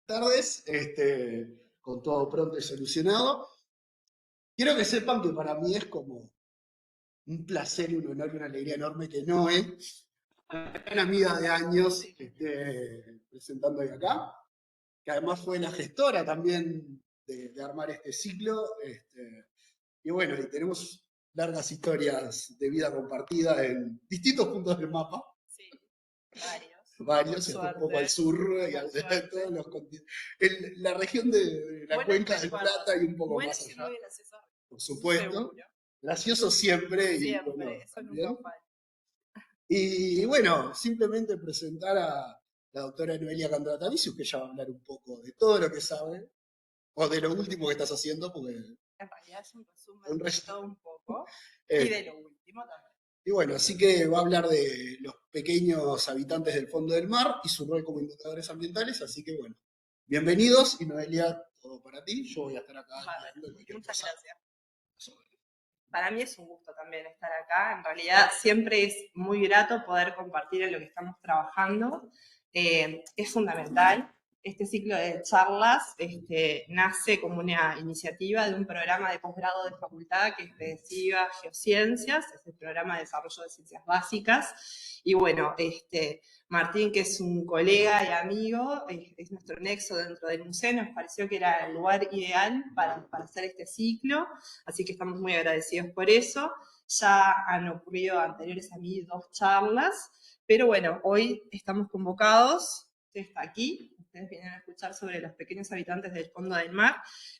tardes, con todo pronto y solucionado. Quiero que sepan que para mí es como un placer y un honor y una alegría enorme que Noé, una amiga de años, esté presentando hoy acá, que además fue la gestora también de armar este ciclo. Y bueno, y tenemos largas historias de vida compartida en distintos puntos del mapa. Sí, varios. Varios, un poco al sur y todos la región de la cuenca del Plata y un poco más allá, por supuesto. Seguro. Gracioso siempre y Siempre, bueno, eso también. nunca falta. Y bueno, simplemente presentar a la doctora Noelia Candratavicius, que ella va a hablar un poco de todo lo que sabe, o de lo último que estás haciendo, porque En realidad es un un resumen de resto. todo un poco y de Eh, lo último también. y bueno, así que va a hablar de los pequeños habitantes del fondo del mar y su rol como indicadores ambientales, así que bueno, bienvenidos y Noelia, todo para ti, yo voy a estar acá ayudando en cualquier Muchas cosa. gracias. Para mí es un gusto también estar acá. En realidad siempre es muy grato poder compartir en lo que estamos trabajando. Es fundamental. Este ciclo de charlas nace como una iniciativa de un programa de posgrado de facultad que es de CIVA Geociencias, es el programa de desarrollo de ciencias básicas. Y bueno, Martín, que es un colega y amigo, es nuestro nexo dentro del museo, nos pareció que era el lugar ideal para hacer este ciclo. Así que estamos muy agradecidos por eso. Ya han ocurrido anteriores a mí 2 charlas, pero bueno, hoy estamos convocados, usted está aquí, ustedes vienen a escuchar sobre los pequeños habitantes del fondo del mar,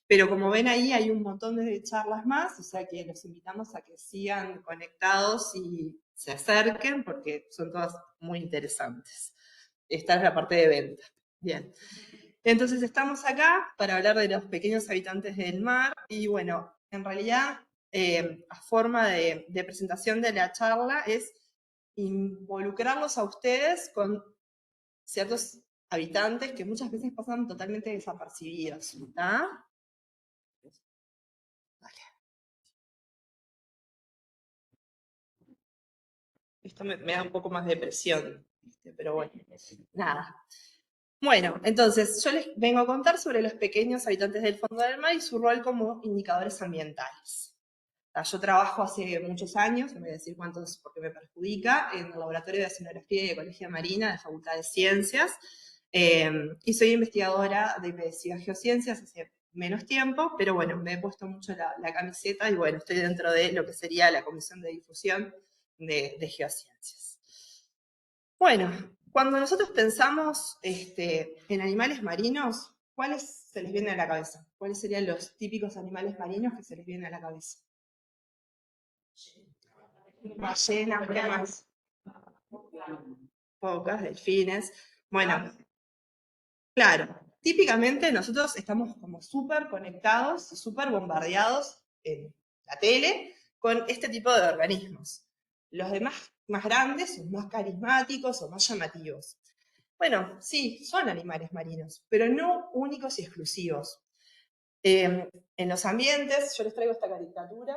pero como ven ahí hay un montón de charlas más, o sea que los invitamos a que sigan conectados y se acerquen porque son todas muy interesantes. Esta es la parte de venta. Bien. Entonces estamos acá para hablar de los pequeños habitantes del mar y bueno, en realidad a forma de presentación de la charla es involucrarlos a ustedes con ciertos habitantes que muchas veces pasan totalmente desapercibidos. ¿Tá? Vale. Esto me da un poco más de presión, pero bueno, nada. Bueno, entonces yo les vengo a contar sobre los pequeños habitantes del fondo del mar y su rol como indicadores ambientales. Yo trabajo hace muchos años, no voy a decir cuántos porque me perjudica, en el Laboratorio de Oceanografía y Ecología Marina de la Facultad de Ciencias, y soy investigadora de CIVA Geociencias hace menos tiempo, pero bueno, me he puesto mucho la camiseta y bueno, estoy dentro de lo que sería la Comisión de Difusión de Geociencias. Bueno, cuando nosotros pensamos en animales marinos, ¿cuáles se les vienen a la cabeza? ¿Cuáles serían los típicos animales marinos que se les vienen a la cabeza? Ballenas, ¿qué más? Focas, delfines. Bueno, claro, típicamente nosotros estamos como súper conectados, súper bombardeados en la tele con este tipo de organismos. Los demás más grandes son más carismáticos o más llamativos. Bueno, sí, son animales marinos, pero no únicos y exclusivos. En los ambientes, yo les traigo esta caricatura,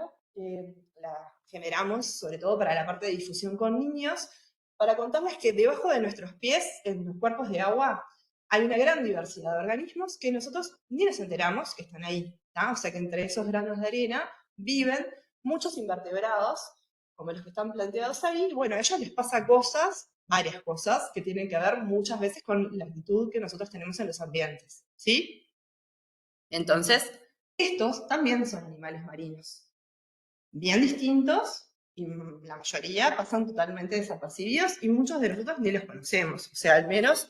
la generamos sobre todo para la parte de difusión con niños, para contarles que debajo de nuestros pies, en los cuerpos de agua, hay una gran diversidad de organismos que nosotros ni nos enteramos que están ahí. ¿tá? O sea que entre esos granos de arena viven muchos invertebrados, como los que están planteados ahí. Bueno, a ellos les pasa cosas, varias cosas, que tienen que ver muchas veces con la actitud que nosotros tenemos en los ambientes. ¿Sí? Entonces, estos también son animales marinos, bien distintos, y la mayoría pasan totalmente desapercibidos y muchos de nosotros ni los conocemos, o sea, al menos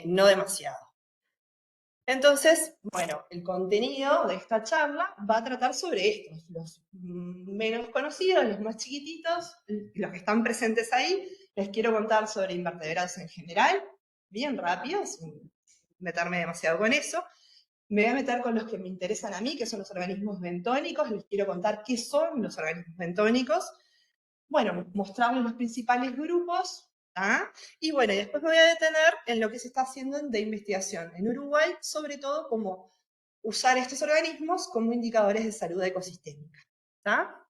no demasiado. Entonces, bueno, el contenido de esta charla va a tratar sobre estos, los menos conocidos, los más chiquititos, los que están presentes ahí. Les quiero contar sobre invertebrados en general, bien rápido, sin meterme demasiado con eso. Me voy a meter con los que me interesan a mí, que son los organismos bentónicos. Les quiero contar qué son los organismos bentónicos. Bueno, mostrarles los principales grupos. ¿ah? Y bueno, y después me voy a detener en lo que se está haciendo de investigación en Uruguay, sobre todo cómo usar estos organismos como indicadores de salud ecosistémica. ¿tá?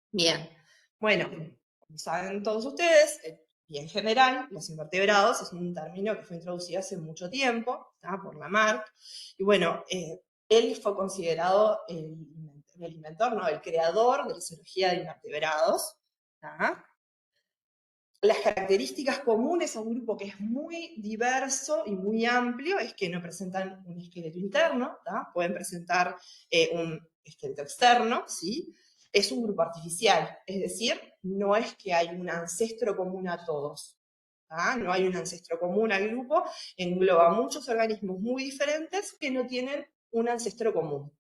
Bien, bueno, como saben todos ustedes, y en general, los invertebrados es un término que fue introducido hace mucho tiempo, ¿tá? Por Lamarck, y bueno, él fue considerado el inventor, ¿no? El creador de la zoología de invertebrados, ¿tá? Las características comunes a un grupo que es muy diverso y muy amplio es que no presentan un esqueleto interno, ¿tá? Pueden presentar un esqueleto externo, ¿sí? Es un grupo artificial, es decir, no es que hay un ancestro común a todos, ¿tá? No hay un ancestro común al grupo, engloba muchos organismos muy diferentes que no tienen un ancestro común.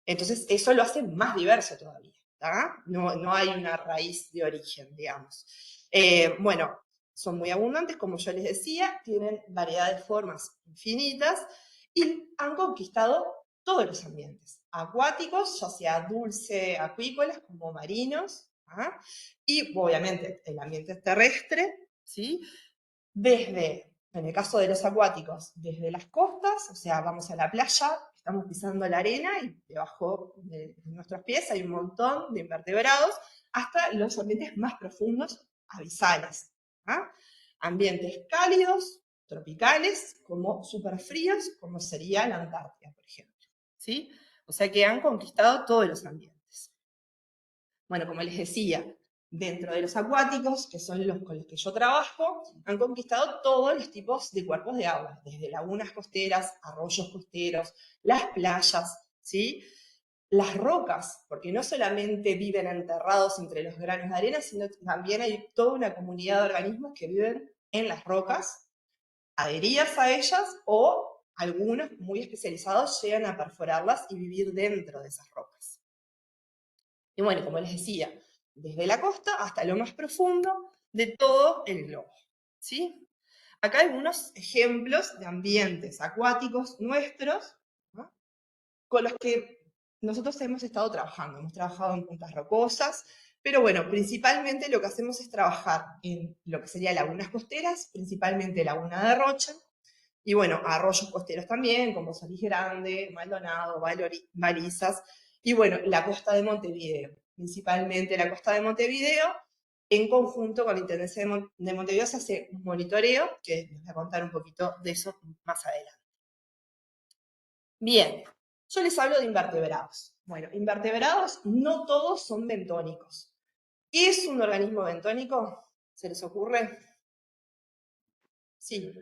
Entonces, eso lo hace más diverso todavía, ¿tá? No hay una raíz de origen, digamos. Bueno, son muy abundantes, como yo les decía, tienen variedad de formas infinitas y han conquistado todos los ambientes, acuáticos, ya sea dulce, acuícolas, como marinos, ¿tá? Y obviamente el ambiente terrestre, ¿sí? Desde, en el caso de los acuáticos, desde las costas, o sea, vamos a la playa, estamos pisando la arena y debajo de nuestros pies hay un montón de invertebrados, hasta los ambientes más profundos, abisales. ¿Ah? Ambientes cálidos, tropicales, como superfríos, como sería la Antártida, por ejemplo. ¿Sí? O sea que han conquistado todos los ambientes. Bueno, como les decía, dentro de los acuáticos, que son los con los que yo trabajo, han conquistado todos los tipos de cuerpos de agua, desde lagunas costeras, arroyos costeros, las playas, ¿sí? Las rocas, porque no solamente viven enterrados entre los granos de arena, sino que también hay toda una comunidad de organismos que viven en las rocas, adheridas a ellas, o algunos muy especializados llegan a perforarlas y vivir dentro de esas rocas. Y bueno, como les decía, desde la costa hasta lo más profundo de todo el globo, ¿sí? Acá hay algunos ejemplos de ambientes acuáticos nuestros, ¿no? Con los que nosotros hemos estado trabajando. Hemos trabajado en puntas rocosas, pero bueno, principalmente lo que hacemos es trabajar en lo que serían lagunas costeras, principalmente Laguna de Rocha, y bueno, arroyos costeros también, como Solís Grande, Maldonado, Balizas, y bueno, la costa de Montevideo, principalmente la costa de Montevideo, en conjunto con la Intendencia de Montevideo se hace un monitoreo, que les voy a contar un poquito de eso más adelante. Bien, yo les hablo de invertebrados. Bueno, invertebrados no todos son bentónicos. ¿Qué es un organismo bentónico? ¿Se les ocurre? Sí.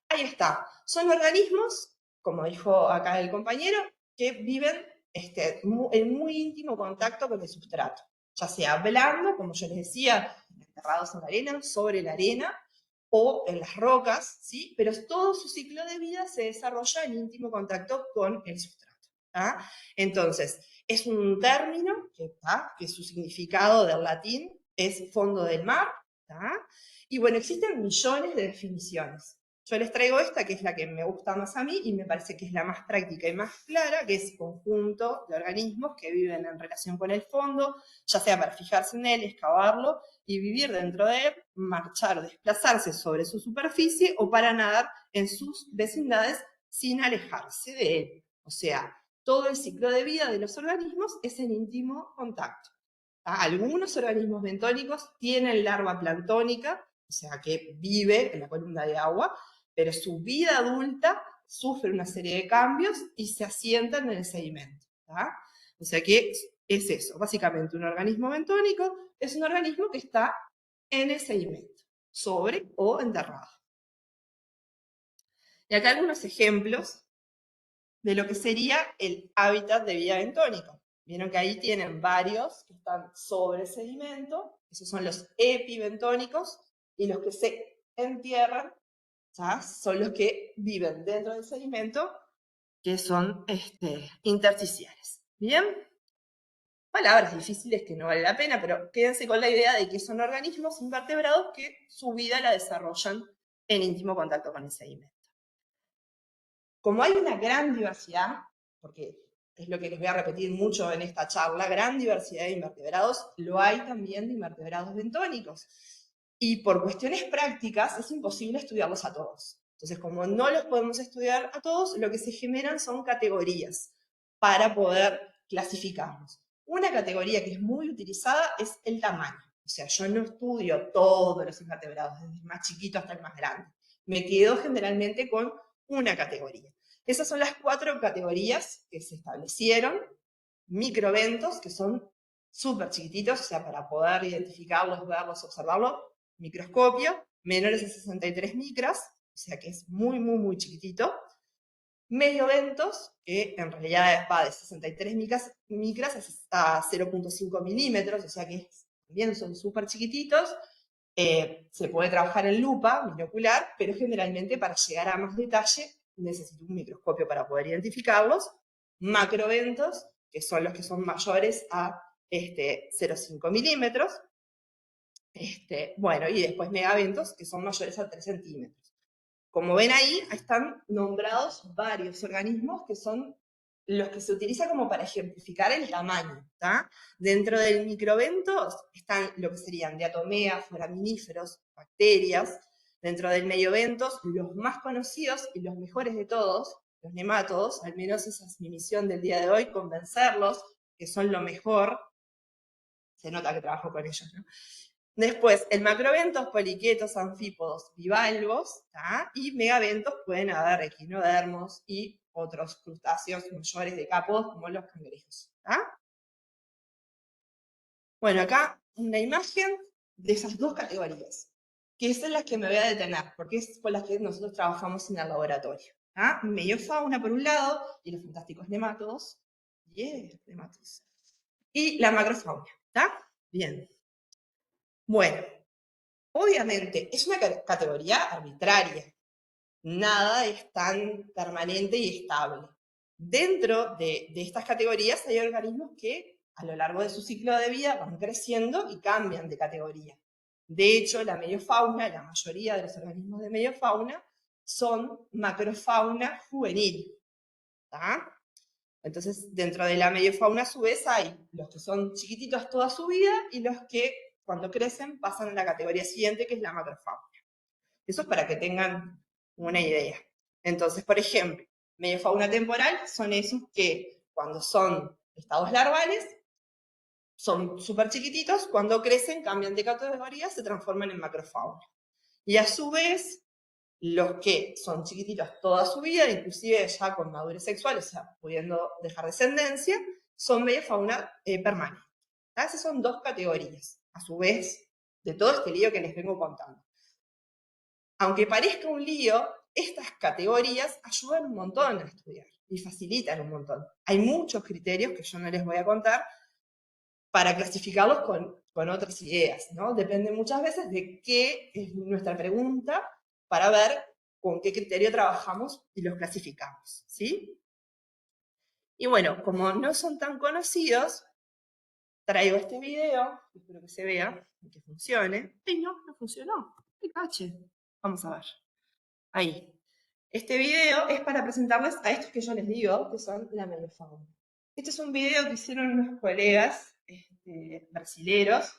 Ahí está. Son organismos, como dijo acá el compañero, que viven en muy íntimo contacto con el sustrato, ya sea blando, como yo les decía, enterrados en la arena, sobre la arena, o en las rocas, ¿sí? Pero todo su ciclo de vida se desarrolla en íntimo contacto con el sustrato. ¿Ah? Entonces, es un término que su significado del latín es fondo del mar, ¿ah? Y bueno, existen millones de definiciones. Yo les traigo esta, que es la que me gusta más a mí y me parece que es la más práctica y más clara, que es conjunto de organismos que viven en relación con el fondo, ya sea para fijarse en él, excavarlo y vivir dentro de él, marchar o desplazarse sobre su superficie o para nadar en sus vecindades sin alejarse de él. O sea, todo el ciclo de vida de los organismos es en íntimo contacto. Algunos organismos bentónicos tienen larva planctónica, o sea que vive en la columna de agua, pero su vida adulta sufre una serie de cambios y se asientan en el sedimento. ¿Tá? O sea que es eso, básicamente un organismo bentónico es un organismo que está en el sedimento, sobre o enterrado. Y acá algunos ejemplos de lo que sería el hábitat de vida bentónico. Vieron que ahí tienen varios que están sobre sedimento, esos son los epibentónicos, y los que se entierran, ¿ya? Son los que viven dentro del sedimento, que son intersticiales. ¿Bien? Palabras difíciles que no vale la pena, pero quédense con la idea de que son organismos invertebrados que su vida la desarrollan en íntimo contacto con el sedimento. Como hay una gran diversidad, porque es lo que les voy a repetir mucho en esta charla, gran diversidad de invertebrados, lo hay también de invertebrados bentónicos. Y por cuestiones prácticas es imposible estudiarlos a todos. Entonces, como no los podemos estudiar a todos, lo que se generan son categorías para poder clasificarlos. Una categoría que es muy utilizada es el tamaño. O sea, yo no estudio todos los invertebrados, desde el más chiquito hasta el más grande. Me quedo generalmente con una categoría. Esas son las 4 categorías que se establecieron. Microeventos, que son súper chiquititos, o sea, para poder identificarlos, verlos, observarlos. Microscopio, menores de 63 micras, o sea que es muy, muy, muy chiquitito. Medioventos, que en realidad va de 63 micras hasta 0.5 milímetros, o sea que también son súper chiquititos. Se puede trabajar en lupa binocular, pero generalmente para llegar a más detalle necesito un microscopio para poder identificarlos. Macroeventos, que son los que son mayores a 0,5 milímetros. Bueno, y después megaventos, que son mayores a 3 centímetros. Como ven ahí, están nombrados varios organismos que son los que se utilizan como para ejemplificar el tamaño. ¿tá? Dentro del microventos están lo que serían diatomeas, foraminíferos, bacterias. Dentro del medioventos, los más conocidos y los mejores de todos, los nemátodos, al menos esa es mi misión del día de hoy, convencerlos que son lo mejor. Se nota que trabajo con ellos, ¿no? Después, el macroventos, poliquetos, anfípodos, bivalvos, ¿tá? Y megaventos pueden haber equinodermos y otros crustáceos mayores decápodos como los cangrejos. ¿tá? Bueno, acá una imagen de esas 2 categorías, que es en las que me voy a detener, porque es con las que nosotros trabajamos en el laboratorio. ¿tá? Meiofauna por un lado, y los fantásticos nemátodos, nemátodos, y la macrofauna. ¿tá? Bien. Bueno, obviamente, es una categoría arbitraria. Nada es tan permanente y estable. Dentro de estas categorías hay organismos que a lo largo de su ciclo de vida van creciendo y cambian de categoría. De hecho, la mediofauna, la mayoría de los organismos de mediofauna, son macrofauna juvenil. ¿tá? Entonces, dentro de la mediofauna, a su vez, hay los que son chiquititos toda su vida y los que, cuando crecen, pasan a la categoría siguiente, que es la macrofauna. Eso es para que tengan una idea. Entonces, por ejemplo, mediofauna temporal son esos que, cuando son estados larvales, son súper chiquititos, cuando crecen, cambian de categoría, se transforman en macrofauna. Y a su vez, los que son chiquititos toda su vida, inclusive ya con madurez sexual, o sea, pudiendo dejar descendencia, son mediofauna permanente. Esas son 2 categorías, a su vez, de todo este lío que les vengo contando. Aunque parezca un lío, estas categorías ayudan un montón a estudiar y facilitan un montón. Hay muchos criterios que yo no les voy a contar para clasificarlos con otras ideas, ¿no? Depende muchas veces de qué es nuestra pregunta para ver con qué criterio trabajamos y los clasificamos, ¿sí? Y bueno, como no son tan conocidos, traigo este video, espero que se vea y que funcione. ¡Ay, no funcionó! ¡Qué cache! Vamos a ver. Ahí. Este video es para presentarles a estos que yo les digo, que son la mediofauna. Este es un video que hicieron unos colegas brasileros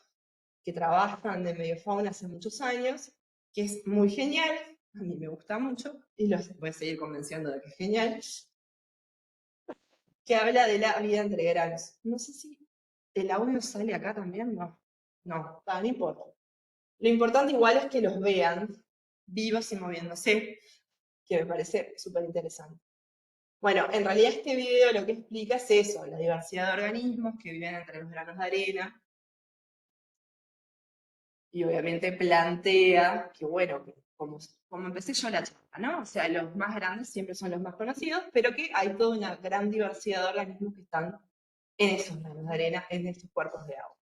que trabajan de mediofauna hace muchos años, que es muy genial, a mí me gusta mucho, y los voy a seguir convenciendo de que es genial, que habla de la vida entre granos. No sé si el audio sale acá también, no, no importa. Lo importante igual es que los vean vivos y moviéndose, que me parece súper interesante. Bueno, en realidad este video lo que explica es eso, la diversidad de organismos que viven entre los granos de arena. Y obviamente plantea que, bueno, como empecé yo la charla, ¿no? O sea, los más grandes siempre son los más conocidos, pero que hay toda una gran diversidad de organismos que están en esos granos de arena, en estos cuerpos de agua.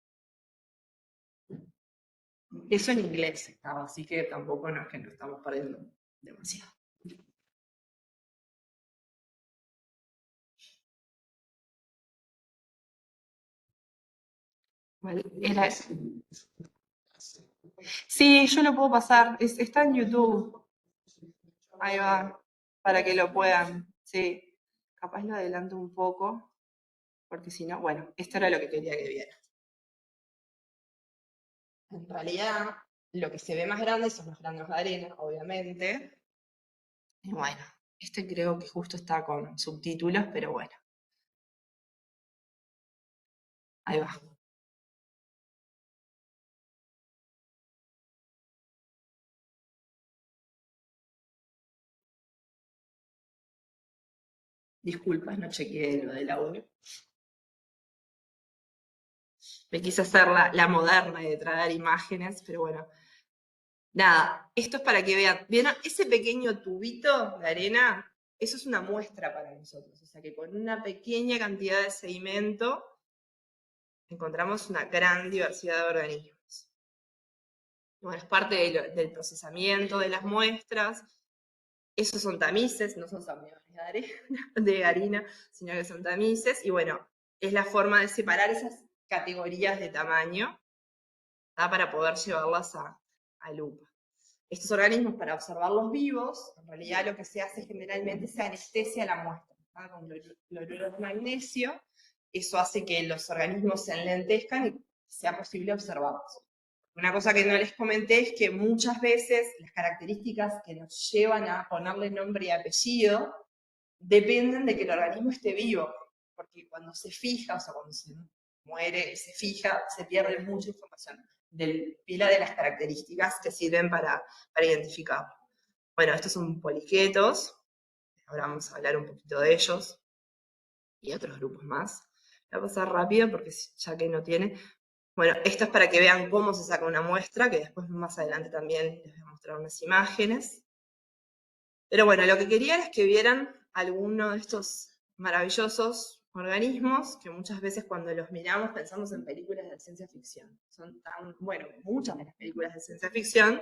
Eso en inglés estaba, así que tampoco no es que nos estamos perdiendo demasiado. Vale, era eso. Sí, yo lo puedo pasar, está en YouTube. Ahí va, para que lo puedan, sí. Capaz lo adelanto un poco, porque si no, bueno, esto era lo que quería que vieran. En realidad, lo que se ve más grande son los granos de arena, obviamente. Y bueno, este creo que justo está con subtítulos, pero bueno. Ahí va. Disculpas, no chequeé lo del audio. Me quise hacer la moderna de traer imágenes, pero bueno. Nada, esto es para que vean. ¿Vieron ese pequeño tubito de arena? Eso es una muestra para nosotros. O sea que con una pequeña cantidad de sedimento encontramos una gran diversidad de organismos. Bueno, es parte del procesamiento de las muestras. Esos son tamices, no son samiones de harina, sino que son tamices. Y bueno, es la forma de separar esas categorías de tamaño, ¿tá? Para poder llevarlas a lupa. Estos organismos, para observarlos vivos, en realidad lo que se hace generalmente es anestesia la muestra, ¿tá? Con cloruro de magnesio. Eso hace que los organismos se enlentezcan y sea posible observarlos. Una cosa que no les comenté es que muchas veces las características que nos llevan a ponerle nombre y apellido dependen de que el organismo esté vivo, porque cuando se fija, o sea, cuando se muere, se fija, se pierde mucha información del pila de las características que sirven para identificarlo. Bueno, estos son poliquetos, ahora vamos a hablar un poquito de ellos, y otros grupos más. Voy a pasar rápido porque ya que no tiene. Bueno, esto es para que vean cómo se saca una muestra, que después más adelante también les voy a mostrar unas imágenes. Pero bueno, lo que quería es que vieran alguno de estos maravillosos organismos que muchas veces cuando los miramos pensamos en películas de ciencia ficción. Son tan, bueno, muchas de las películas de ciencia ficción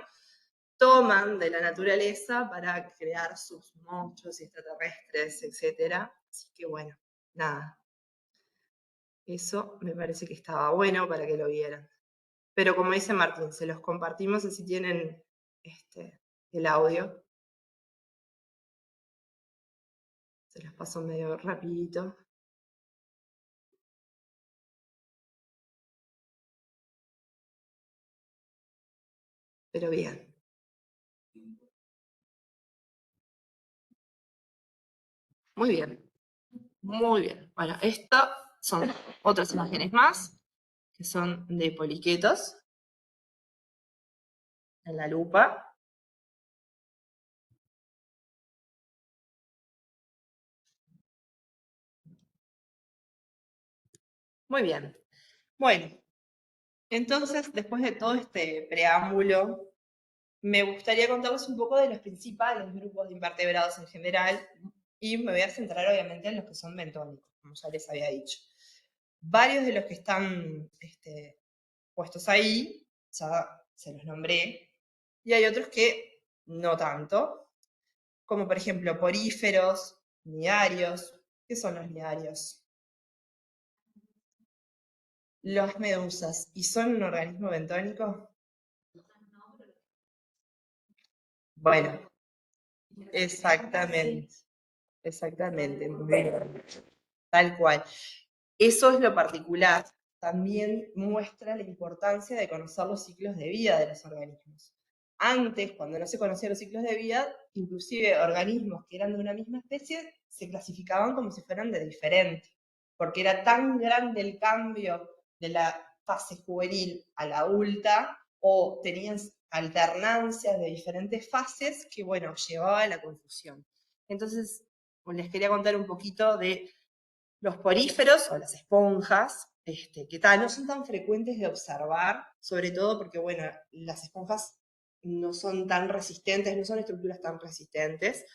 toman de la naturaleza para crear sus monstruos extraterrestres, etc. Así que bueno, nada. Eso me parece que estaba bueno para que lo vieran. Pero como dice Martín, se los compartimos así tienen el audio. Se los paso medio rapidito. Pero bien. Muy bien. Muy bien. Bueno, estas son otras imágenes más, que son de poliquetos en la lupa. Muy bien. Bueno, entonces, después de todo este preámbulo, me gustaría contarles un poco de los principales grupos de invertebrados en general y me voy a centrar obviamente en los que son bentónicos, como ya les había dicho. Varios de los que están puestos ahí, ya se los nombré, y hay otros que no tanto, como por ejemplo poríferos, nidarios. ¿Qué son los nidarios? Las medusas. ¿Y son un organismo bentónico? Bueno, exactamente. Exactamente, muy bien. Tal cual. Eso es lo particular. También muestra la importancia de conocer los ciclos de vida de los organismos. Antes, cuando no se conocían los ciclos de vida, inclusive organismos que eran de una misma especie se clasificaban como si fueran de diferente, porque era tan grande el cambio de la fase juvenil a la adulta, o tenían alternancias de diferentes fases que, bueno, llevaba a la confusión. Entonces, les quería contar un poquito de los poríferos o las esponjas, que no son tan frecuentes de observar, sobre todo porque, bueno, las esponjas no son tan resistentes, no son estructuras tan resistentes,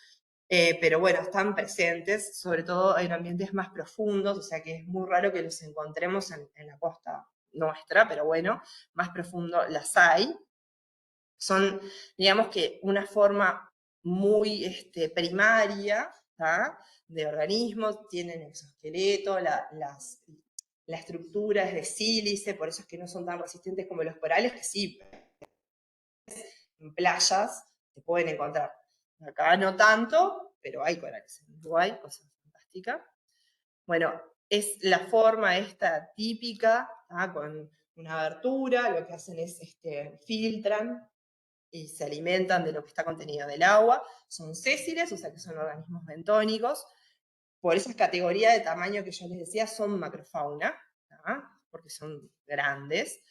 pero bueno, están presentes, sobre todo en ambientes más profundos, o sea que es muy raro que los encontremos en la costa nuestra, pero bueno, más profundo las hay. Son, digamos que, una forma muy primaria, ¿tá? De organismos, tienen exoesqueleto, la estructura es de sílice, por eso es que no son tan resistentes como los corales, que sí, en playas se pueden encontrar. Acá no tanto, pero hay corales en Uruguay, cosa fantástica. Bueno, es la forma esta típica, ¿tá? Con una abertura, lo que hacen es filtran y se alimentan de lo que está contenido del agua. Son sésiles, o sea que son organismos bentónicos. Por esas categorías de tamaño que yo les decía, son macrofauna, ¿tá? Porque son grandes.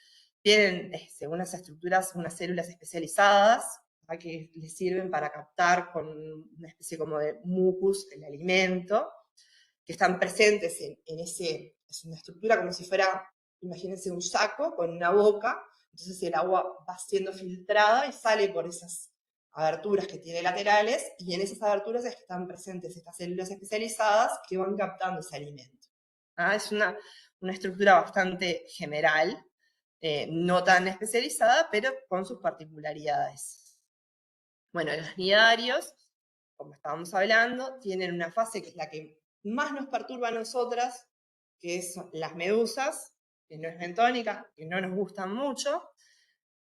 Tienen, según las estructuras, unas células especializadas, ¿tá? Que les sirven para captar con una especie como de mucus el alimento. que están presentes en ese, es una estructura como si fuera, imagínense un saco con una boca, entonces el agua va siendo filtrada y sale por esas aberturas que tiene laterales, y en esas aberturas es que están presentes estas células especializadas que van captando ese alimento. Es una estructura bastante general, no tan especializada, pero con sus particularidades. Bueno, los nidarios, como estábamos hablando, tienen una fase que es la que más nos perturba a nosotras, que son las medusas, que no es bentónica, que no nos gustan mucho,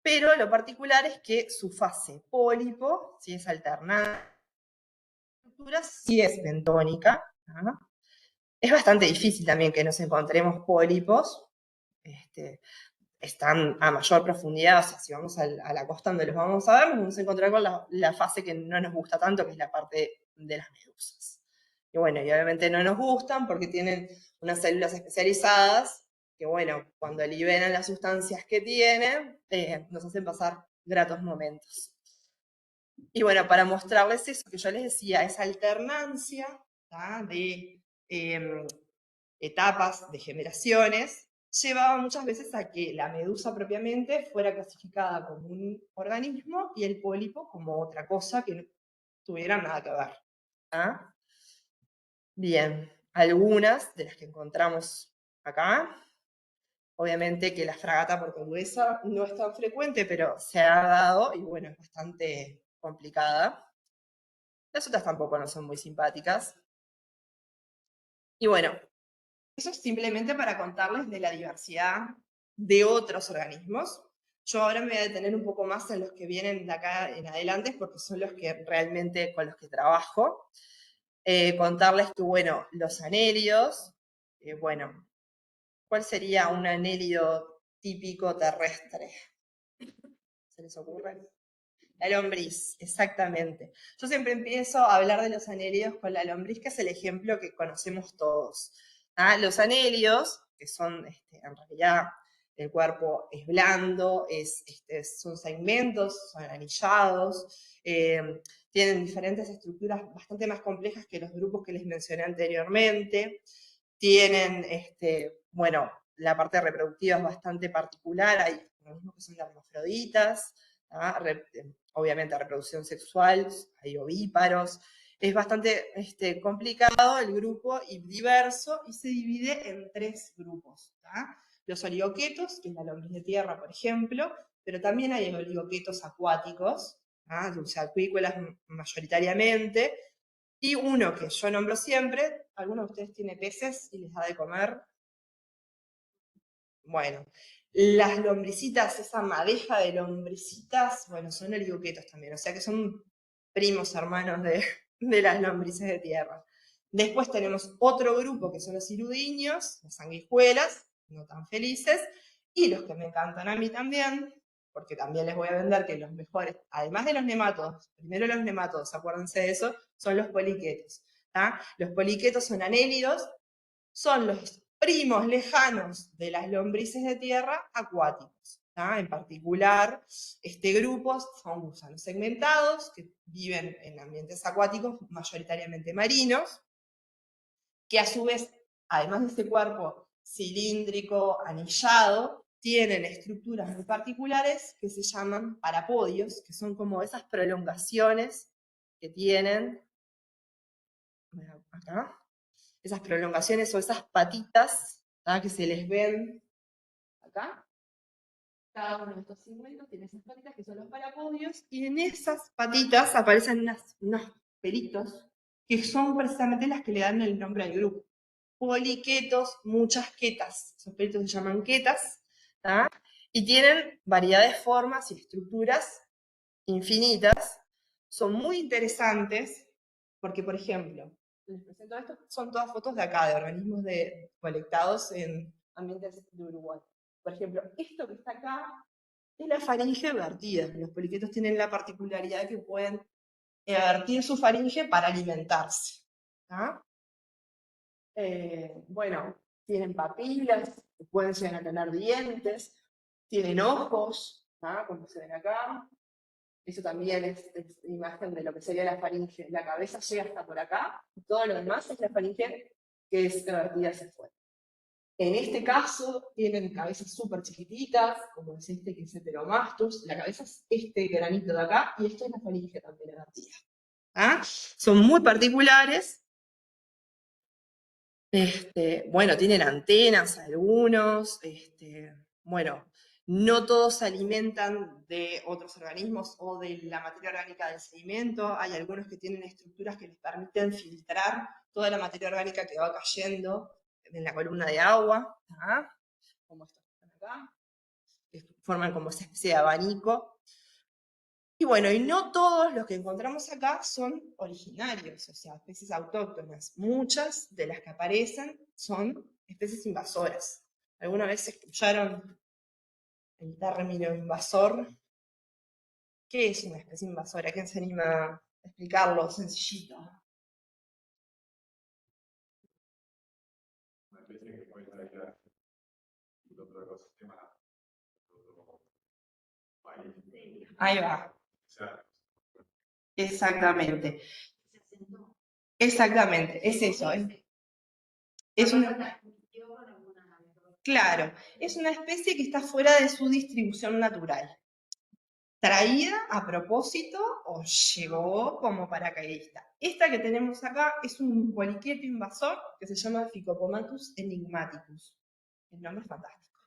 pero lo particular es que su fase pólipo, si es alternada, si es bentónica. Es bastante difícil también que nos encontremos pólipos, están a mayor profundidad, o sea, si vamos a la costa donde los vamos a ver, nos vamos a encontrar con la fase que no nos gusta tanto, que es la parte de las medusas. Y bueno, y obviamente no nos gustan porque tienen unas células especializadas que, bueno, cuando liberan las sustancias que tienen, nos hacen pasar gratos momentos. Y bueno, para mostrarles eso que yo les decía, esa alternancia de etapas, de generaciones, llevaba muchas veces a que la medusa propiamente fuera clasificada como un organismo y el pólipo como otra cosa que no tuviera nada que ver. Bien, algunas de las que encontramos acá. Obviamente que la fragata portuguesa no es tan frecuente, pero se ha dado y bueno, es bastante complicada. Las otras tampoco no son muy simpáticas. Y bueno, eso es simplemente para contarles de la diversidad de otros organismos. Yo ahora me voy a detener un poco más en los que vienen de acá en adelante, porque son los que realmente con los que trabajo. Contarles que, bueno, los anélidos, bueno, ¿cuál sería un anélido típico terrestre? ¿Se les ocurre? La lombriz, exactamente. Yo siempre empiezo a hablar de los anélidos con la lombriz, que es el ejemplo que conocemos todos. Los anélidos, que son, en realidad, el cuerpo es blando, son segmentos, son anillados, tienen diferentes estructuras bastante más complejas que los grupos que les mencioné anteriormente. Tienen, bueno, la parte reproductiva es bastante particular, hay organismos que son hermafroditas, obviamente reproducción sexual, hay ovíparos, es bastante complicado el grupo y diverso, y se divide en 3 grupos. Los oligoquetos, que es la lombriz de tierra, por ejemplo, pero también hay oligoquetos acuáticos, dulceacuícolas mayoritariamente, y uno que yo nombro siempre, ¿alguno de ustedes tiene peces y les da de comer? Bueno, las lombricitas, esa madeja de lombricitas, bueno, son oligoquetos también, o sea que son primos hermanos de las lombrices de tierra. Después tenemos otro grupo que son los irudiños, las sanguijuelas, no tan felices, y los que me encantan a mí también, porque también les voy a vender que los mejores, además de los nematodos, primero los nematodos, acuérdense de eso, son los poliquetos. Los poliquetos son anélidos, son los primos lejanos de las lombrices de tierra acuáticos. En particular, este grupo son gusanos segmentados que viven en ambientes acuáticos, mayoritariamente marinos, que a su vez, además de este cuerpo cilíndrico, anillado, tienen estructuras muy particulares que se llaman parapodios, que son como esas prolongaciones que tienen acá, esas prolongaciones o esas patitas que se les ven acá. Cada uno de estos segmentos tiene esas patitas que son los parapodios, y en esas patitas aparecen unos pelitos que son precisamente las que le dan el nombre al grupo. Poliquetos, muchas quetas. Esos pelitos se llaman quetas, y tienen variedad de formas y estructuras infinitas. Son muy interesantes porque, por ejemplo, les presento esto, son todas fotos de acá, de organismos colectados en ambientes de Uruguay. Por ejemplo, esto que está acá es la faringe vertida. Los poliquetos tienen la particularidad de que pueden vertir su faringe para alimentarse. Bueno, tienen papilas, pueden llegar a tener dientes, tienen ojos, como se ven acá. Eso también es imagen de lo que sería la faringe. La cabeza llega hasta por acá, y todo lo demás es la faringe que es vertida hacia afuera. En este caso, tienen cabezas súper chiquititas, como es este que es Heteromastus. La cabeza es este granito de acá, y esto es la faringe también vertida. ¿Ah? Son muy particulares. Bueno, tienen antenas algunos. Bueno, no todos se alimentan de otros organismos o de la materia orgánica del sedimento. Hay algunos que tienen estructuras que les permiten filtrar toda la materia orgánica que va cayendo en la columna de agua, ¿ah? Como estos que están acá, que forman como esa especie de abanico. Y bueno, y no todos los que encontramos acá son originarios, o sea, especies autóctonas. Muchas de las que aparecen son especies invasoras. ¿Alguna vez escucharon el término invasor? ¿Qué es una especie invasora? ¿Quién se anima a explicarlo sencillito? Una especie que puede traer otro ecosistema, otro país. Ahí va. O sea, Exactamente. Exactamente, es eso. Es una, claro, es una especie que está fuera de su distribución natural. Traída a propósito o llegó como paracaidista. Esta que tenemos acá es un poliqueto invasor que se llama Phycopomatus enigmaticus. El nombre es fantástico.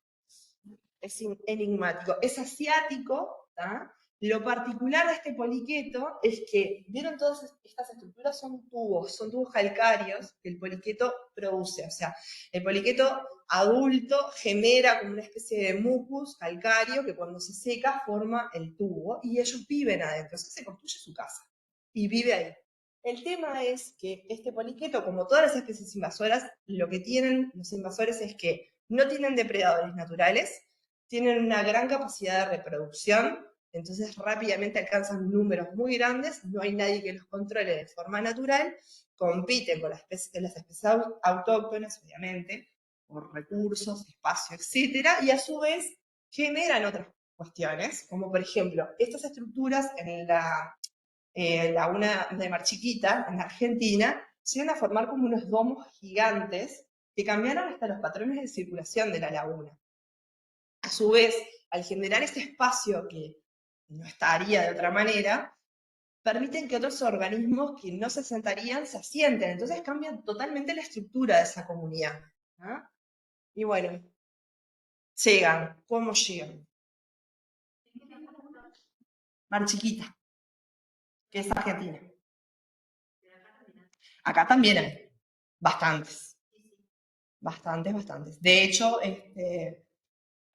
Es enigmático. Es asiático, ¿tá? Lo particular de este poliqueto es que, ¿vieron todas estas estructuras? Son tubos calcáreos que el poliqueto produce. O sea, el poliqueto adulto genera como una especie de mucus calcáreo que cuando se seca forma el tubo y ellos viven adentro. Entonces se construye su casa y vive ahí. El tema es que este poliqueto, como todas las especies invasoras, lo que tienen los invasores es que no tienen depredadores naturales, tienen una gran capacidad de reproducción, entonces rápidamente alcanzan números muy grandes, no hay nadie que los controle de forma natural, compiten con las especies autóctonas, obviamente, por recursos, espacio, etcétera, y a su vez generan otras cuestiones, como por ejemplo, estas estructuras en la laguna de Mar Chiquita, en Argentina, llegan a formar como unos domos gigantes que cambiaron hasta los patrones de circulación de la laguna. A su vez, al generar ese espacio que no estaría de otra manera, permiten que otros organismos que no se asentarían se asienten. Entonces cambian totalmente la estructura de esa comunidad. ¿Ah? Y bueno, llegan. ¿Cómo llegan? Mar Chiquita, que es Argentina. Acá también hay bastantes. Bastantes. De hecho,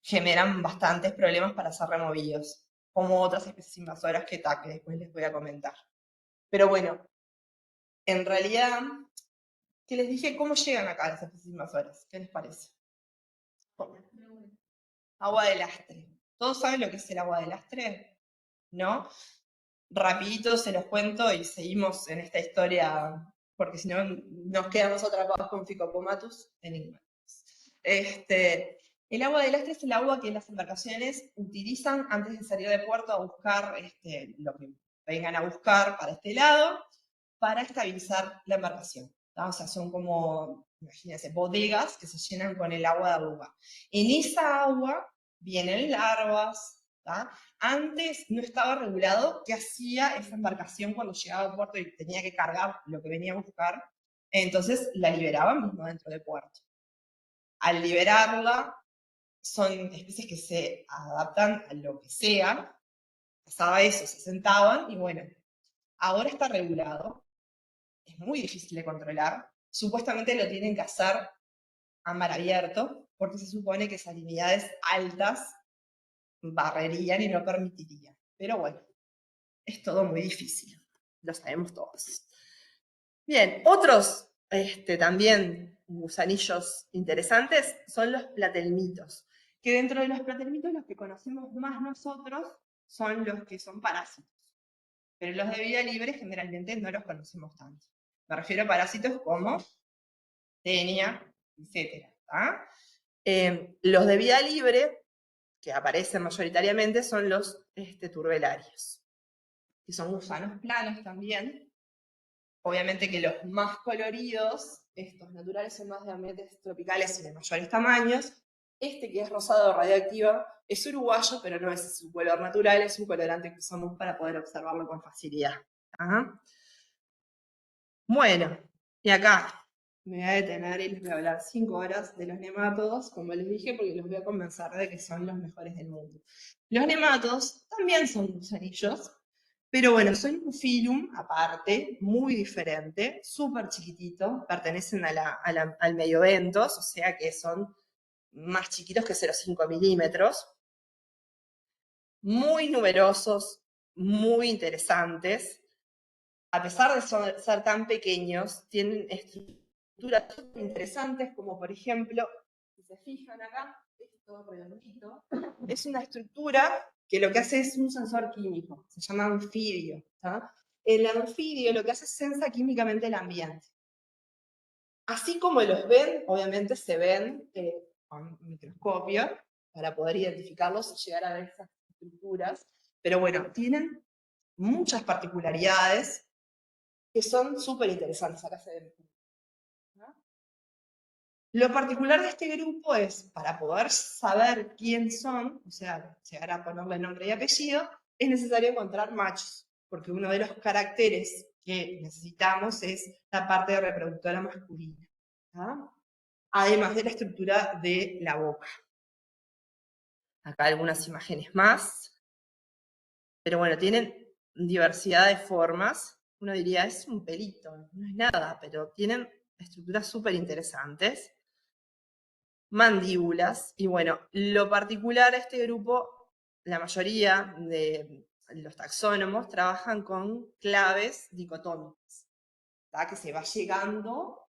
generan bastantes problemas para ser removidos, como otras especies invasoras que después les voy a comentar. Pero bueno, en realidad, que les dije cómo llegan acá las especies invasoras. ¿Qué les parece? Agua de lastre. ¿Todos saben lo que es el agua de lastre? ¿No? Rapidito se los cuento y seguimos en esta historia, porque si no nos quedamos atrapados con Phycopomatus enigmaticus. El agua de lastre es el agua que las embarcaciones utilizan antes de salir de puerto a buscar lo que vengan a buscar para este lado, para estabilizar la embarcación. ¿tá? O sea, son como, imagínense, bodegas que se llenan con el agua de lugar. En esa agua vienen larvas. ¿tá? Antes no estaba regulado qué hacía esa embarcación cuando llegaba a puerto y tenía que cargar lo que venía a buscar. Entonces la liberaban mismo dentro del puerto. Al liberarla, son especies que se adaptan a lo que sea. Pasaba eso, se sentaban y bueno, ahora está regulado. Es muy difícil de controlar. Supuestamente lo tienen que hacer a mar abierto, porque se supone que salinidades altas barrerían y no permitirían. Pero bueno, es todo muy difícil. Lo sabemos todos. Bien, otros también gusanillos interesantes son los platelmitos, que dentro de los platelmitos los que conocemos más nosotros son los que son parásitos. Pero los de vida libre generalmente no los conocemos tanto. Me refiero a parásitos como tenia, etc. Los de vida libre, que aparecen mayoritariamente, son los turbelarios, que son gusanos planos también, obviamente que los más coloridos, estos naturales, son más de ambientes tropicales y de mayores tamaños. Este que es rosado radioactivo es uruguayo, pero no es su color natural, es un colorante que usamos para poder observarlo con facilidad. ¿Ah? Bueno, y acá me voy a detener y les voy a hablar 5 horas de los nemátodos, como les dije, porque los voy a convencer de que son los mejores del mundo. Los nemátodos también son gusanillos, pero bueno, son un filum aparte, muy diferente, súper chiquitito, pertenecen al mediobentos, o sea que son más chiquitos que 0,5 milímetros, muy numerosos, muy interesantes. A pesar de ser tan pequeños, tienen estructuras interesantes, como por ejemplo, si se fijan acá, esto redondito, es una estructura que lo que hace es un sensor químico, se llama anfibio. ¿Tá? El anfibio lo que hace es sensa químicamente el ambiente. Así como los ven, obviamente se ven con microscopio para poder identificarlos y llegar a ver esas estructuras, pero bueno, tienen muchas particularidades que son súper interesantes. Acá se ven. ¿No? Lo particular de este grupo es, para poder saber quién son, o sea, llegar a ponerle nombre y apellido, es necesario encontrar machos, porque uno de los caracteres que necesitamos es la parte reproductora masculina, ¿no? Además de la estructura de la boca. Acá algunas imágenes más, pero bueno, tienen diversidad de formas. Uno diría, es un pelito, no es nada, pero tienen estructuras súper interesantes. Mandíbulas, y bueno, lo particular de este grupo, la mayoría de los taxónomos trabajan con claves dicotómicas, ¿tá? Que se va llegando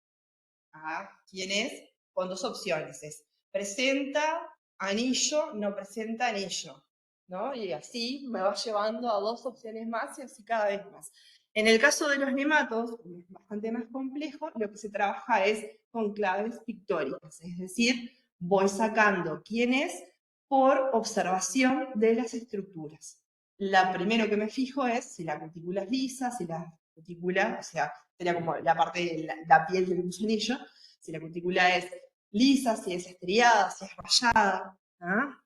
a quién es con dos opciones, es presenta anillo, no presenta anillo, ¿no? Y así me va llevando a dos opciones más y así cada vez más. En el caso de los nematos, como es bastante más complejo, lo que se trabaja es con claves pictóricas, es decir, voy sacando quién es por observación de las estructuras. La primero que me fijo es si la cutícula es lisa, si la cutícula, o sea, sería como la parte de la piel del gusanillo, si la cutícula es lisa, si es estriada, si es rayada. ¿Ah?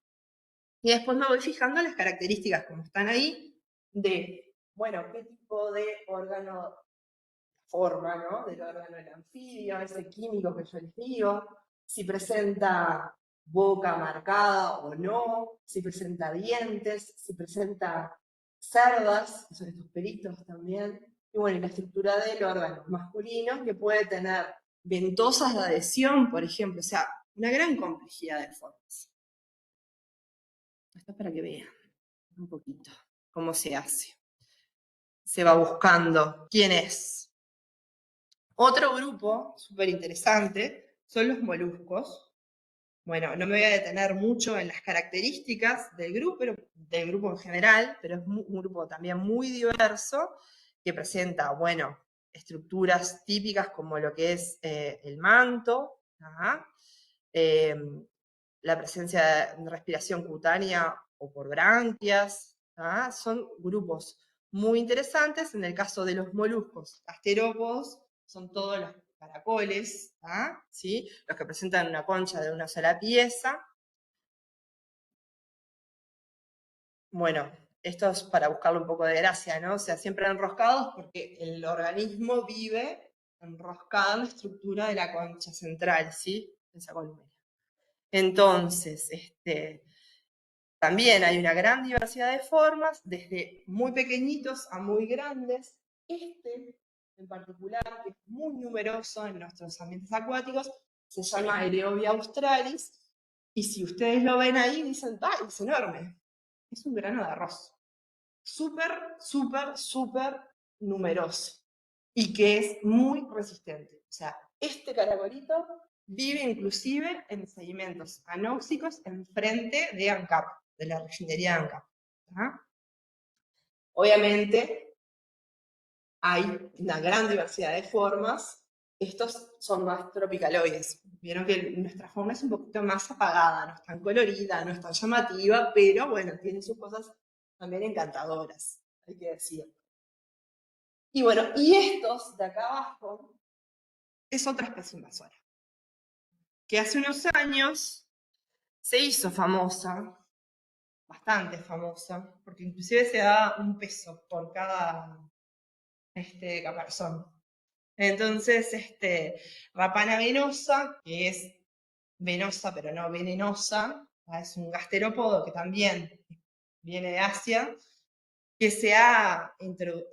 Y después me voy fijando en las características, como están ahí, de, bueno, qué tipo de órgano forma, ¿no? Del órgano del anfibio, ese químico que yo les digo, si presenta boca marcada o no, si presenta dientes, si presenta cerdas, que son estos pelitos también, y bueno, y la estructura del órgano masculino, que puede tener ventosas de adhesión, por ejemplo, o sea, una gran complejidad de formas. Esto es para que vean un poquito cómo se hace. Se va buscando quién es. Otro grupo súper interesante son los moluscos. Bueno, no me voy a detener mucho en las características del grupo en general, pero es un grupo también muy diverso que presenta, bueno, estructuras típicas como lo que es el manto, la presencia de respiración cutánea o por branquias, son grupos muy interesantes. En el caso de los moluscos gasterópodos, son todos los caracoles, ¿sí? Los que presentan una concha de una sola pieza. Bueno, esto es para buscarle un poco de gracia, ¿no? O sea, siempre enroscados porque el organismo vive enroscado en la estructura de la concha central, ¿sí? Esa columna. Entonces, también hay una gran diversidad de formas, desde muy pequeñitos a muy grandes. Este, en particular, que es muy numeroso en nuestros ambientes acuáticos, se llama Aerobia australis, y si ustedes lo ven ahí, dicen, ¡ah, es enorme! Es un grano de arroz. Súper, súper, súper numeroso. Y que es muy resistente. O sea, este caracolito vive inclusive en sedimentos anóxicos enfrente de ANCAP, de la refinería de ANCAP. Obviamente, hay una gran diversidad de formas. Estos son más tropicaloides. Vieron que nuestra fauna es un poquito más apagada, no es tan colorida, no es tan llamativa, pero bueno, tiene sus cosas también encantadoras, hay que decirlo. Y bueno, y estos de acá abajo es otra especie invasora, que hace unos años se hizo famosa, bastante famosa, porque inclusive se da un peso por cada caparazón. Entonces, Rapana venosa, que es venosa pero no venenosa, es un gasterópodo que también viene de Asia, que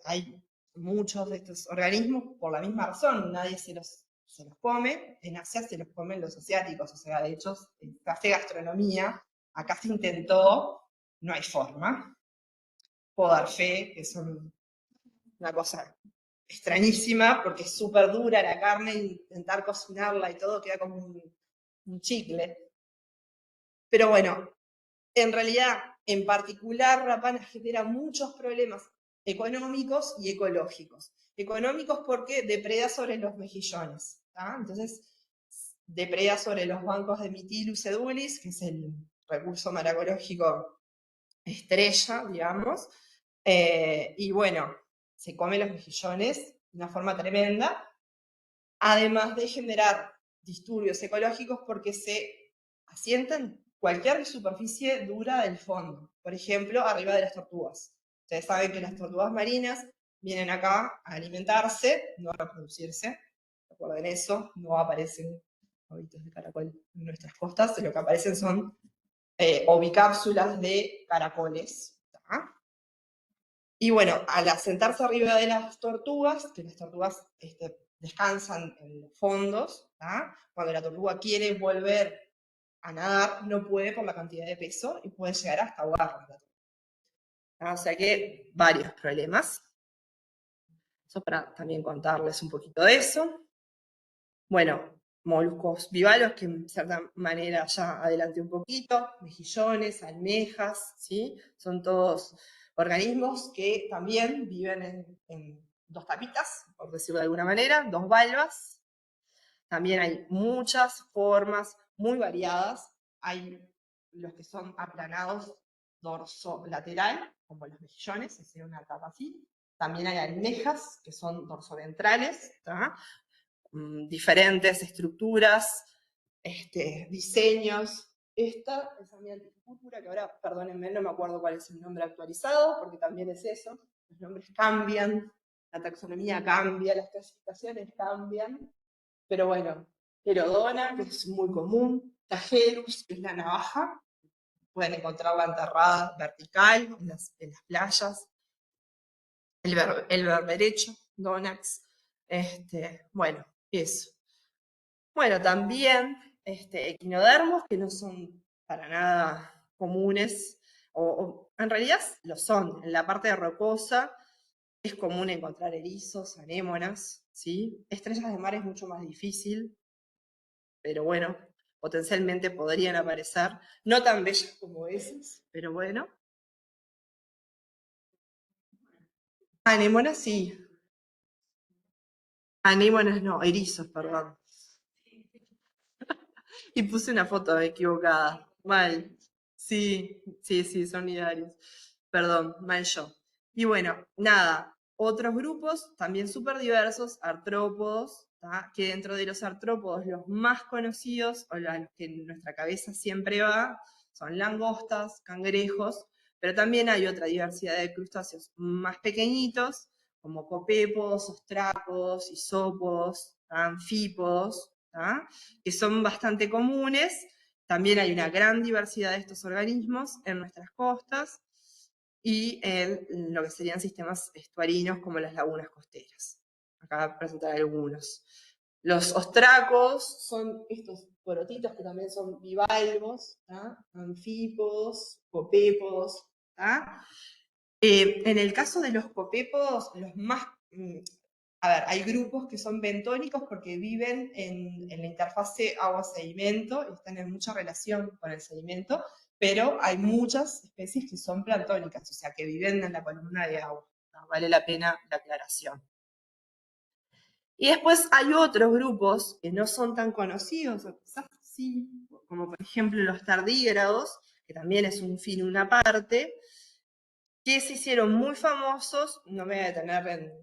hay muchos de estos organismos por la misma razón, nadie se los come, en Asia se los comen los asiáticos, o sea, de hecho, se hace gastronomía, acá se intentó, no hay forma. Puedo dar fe, que son una cosa extrañísima, porque es súper dura la carne, intentar cocinarla y todo queda como un chicle. Pero bueno, en realidad, en particular, Rapana genera muchos problemas económicos y ecológicos. Económicos porque depreda sobre los mejillones. Entonces, depreda sobre los bancos de Mytilus edulis, que es el recurso maracológico estrella, digamos. Y bueno, se come los mejillones de una forma tremenda, además de generar disturbios ecológicos porque se asientan cualquier superficie dura del fondo. Por ejemplo, arriba de las tortugas. Ustedes saben que las tortugas marinas vienen acá a alimentarse, no a reproducirse. Recuerden eso, no aparecen ovitos de caracol en nuestras costas, lo que aparecen son ovicápsulas de caracoles. Y bueno, al asentarse arriba de las tortugas, que las tortugas descansan en los fondos, cuando la tortuga quiere volver a nadar, no puede por la cantidad de peso y puede llegar hasta ahogarla. O sea que varios problemas. Eso para también contarles un poquito de eso. Bueno, moluscos bivalvos, que en cierta manera ya adelanté un poquito, mejillones, almejas, ¿sí? Son todos organismos que también viven en dos tapitas, por decirlo de alguna manera, dos valvas. También hay muchas formas muy variadas. Hay los que son aplanados dorso-lateral, como los mejillones, es una tapa así. También hay almejas, que son dorsoventrales, diferentes estructuras, diseños. Esta es mi anticúpula, que ahora, perdónenme, no me acuerdo cuál es el nombre actualizado, porque también es eso. Los nombres cambian, la taxonomía cambia, las clasificaciones cambian. Pero bueno, Herodona, que es muy común, Tagelus, que es la navaja, pueden encontrarla enterrada vertical en las playas, el berberecho, Donax, bueno, eso. Bueno, también equinodermos, que no son para nada comunes, o en realidad lo son. En la parte rocosa es común encontrar erizos, anémonas, ¿sí? Estrellas de mar es mucho más difícil, pero bueno, potencialmente podrían aparecer, no tan bellas como esas, pero bueno. Anémonas sí. Anémonas no, erizos, perdón. Y puse una foto equivocada. Mal. Sí, son nidarios. Perdón, mal yo. Y bueno, nada. Otros grupos también súper diversos, artrópodos, que dentro de los artrópodos los más conocidos, o los que en nuestra cabeza siempre va, son langostas, cangrejos, pero también hay otra diversidad de crustáceos más pequeñitos, como copépodos, ostrácodos, isópodos, anfípodos, que son bastante comunes. También hay una gran diversidad de estos organismos en nuestras costas y en lo que serían sistemas estuarinos como las lagunas costeras. Acá presentaré algunos. Los ostracos son estos porotitos que también son bivalvos, anfípodos, copépodos. En el caso de los copépodos, los más... A ver, hay grupos que son bentónicos porque viven en la interfase agua-sedimento y están en mucha relación con el sedimento, pero hay muchas especies que son planctónicas, o sea, que viven en la columna de agua. Vale la pena la aclaración. Y después hay otros grupos que no son tan conocidos, o quizás sí, como por ejemplo los tardígrados, que también es un fin, una parte, que se hicieron muy famosos, no me voy a detener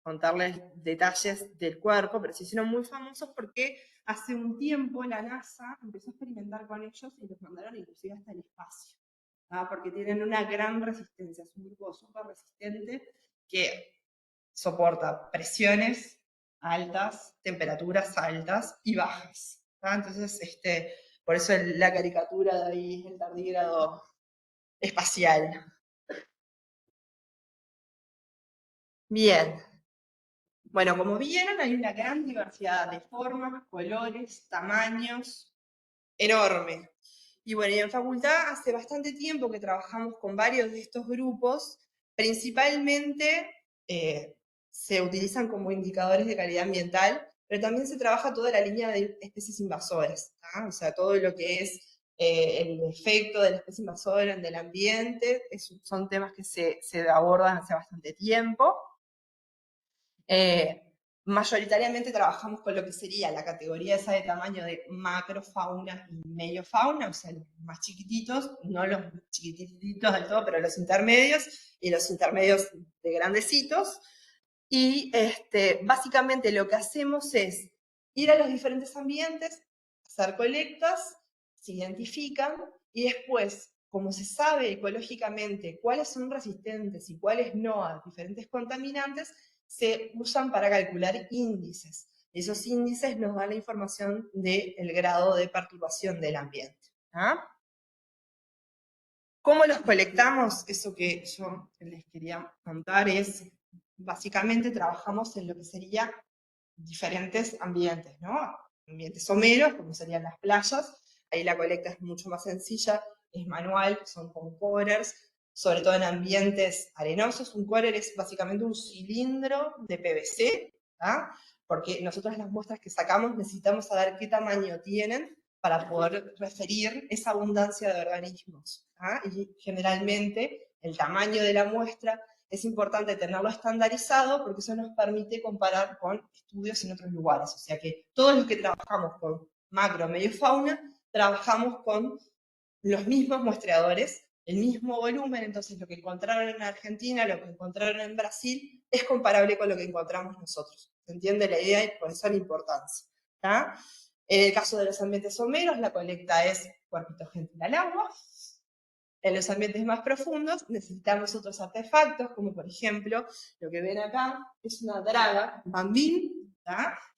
contarles detalles del cuerpo, pero se hicieron muy famosos porque hace un tiempo la NASA empezó a experimentar con ellos y los mandaron inclusive hasta el espacio, porque tienen una gran resistencia, es un grupo súper resistente que soporta presiones altas, temperaturas altas y bajas. Entonces, por eso la caricatura de ahí, el tardígrado espacial. Bien. Bueno, como vieron, hay una gran diversidad de formas, colores, tamaños, enorme. Y bueno, y en facultad hace bastante tiempo que trabajamos con varios de estos grupos, principalmente se utilizan como indicadores de calidad ambiental, pero también se trabaja toda la línea de especies invasoras, o sea, todo lo que es el efecto de la especie invasora en el ambiente, son temas que se abordan hace bastante tiempo. Mayoritariamente trabajamos con lo que sería la categoría esa de tamaño de macrofauna y mediofauna, o sea, los más chiquititos, no los chiquititos del todo, pero los intermedios, y los intermedios de grandecitos. Y básicamente lo que hacemos es ir a los diferentes ambientes, hacer colectas, se identifican, y después, como se sabe ecológicamente cuáles son resistentes y cuáles no a diferentes contaminantes, se usan para calcular índices. Esos índices nos dan la información del grado de perturbación del ambiente. ¿Cómo los colectamos? Eso que yo les quería contar es, básicamente trabajamos en lo que sería diferentes ambientes, ¿no? Ambientes someros, como serían las playas, ahí la colecta es mucho más sencilla, es manual, son con coders, sobre todo en ambientes arenosos. Un coder es básicamente un cilindro de PVC, porque nosotros las muestras que sacamos necesitamos saber qué tamaño tienen para poder referir esa abundancia de organismos. Y generalmente el tamaño de la muestra es importante tenerlo estandarizado porque eso nos permite comparar con estudios en otros lugares. O sea que todos los que trabajamos con macro, medio fauna, trabajamos con los mismos muestreadores, el mismo volumen, entonces lo que encontraron en Argentina, lo que encontraron en Brasil, es comparable con lo que encontramos nosotros. ¿Se entiende la idea? Y por eso la importancia. En el caso de los ambientes someros, la colecta es cuerpito gentil al agua. En los ambientes más profundos necesitamos otros artefactos, como por ejemplo, lo que ven acá es una draga, un bambín,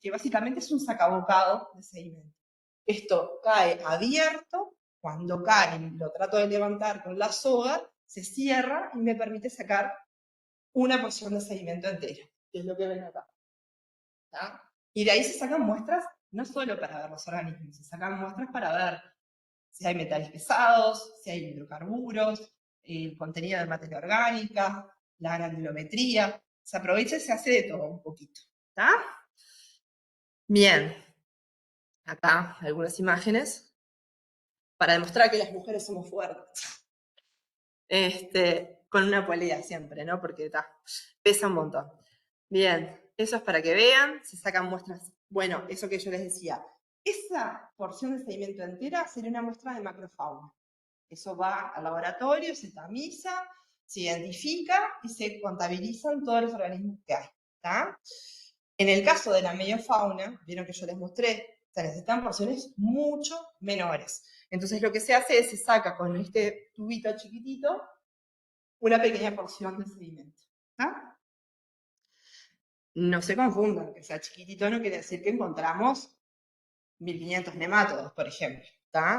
que básicamente es un sacabocado de sedimento. Esto cae abierto, cuando cae lo trato de levantar con la soga, se cierra y me permite sacar una porción de sedimento entero, que es lo que ven acá. Y de ahí se sacan muestras, no solo para ver los organismos, se sacan muestras para ver si hay metales pesados, si hay hidrocarburos, el contenido de materia orgánica, la granulometría. Se aprovecha y se hace de todo un poquito. ¿Está? Bien. Acá algunas imágenes para demostrar que las mujeres somos fuertes. Con una polea siempre, ¿no? Porque pesa un montón. Bien, eso es para que vean, se sacan muestras. Bueno, eso que yo les decía, esa porción de sedimento entera sería una muestra de macrofauna. Eso va al laboratorio, se tamiza, se identifica y se contabilizan todos los organismos que hay. En el caso de la mediofauna, vieron que yo les mostré, se necesitan porciones mucho menores. Entonces lo que se hace es, se saca con este tubito chiquitito una pequeña porción de sedimento. No se confundan, que sea chiquitito no quiere decir que encontramos 1500 nemátodos, por ejemplo.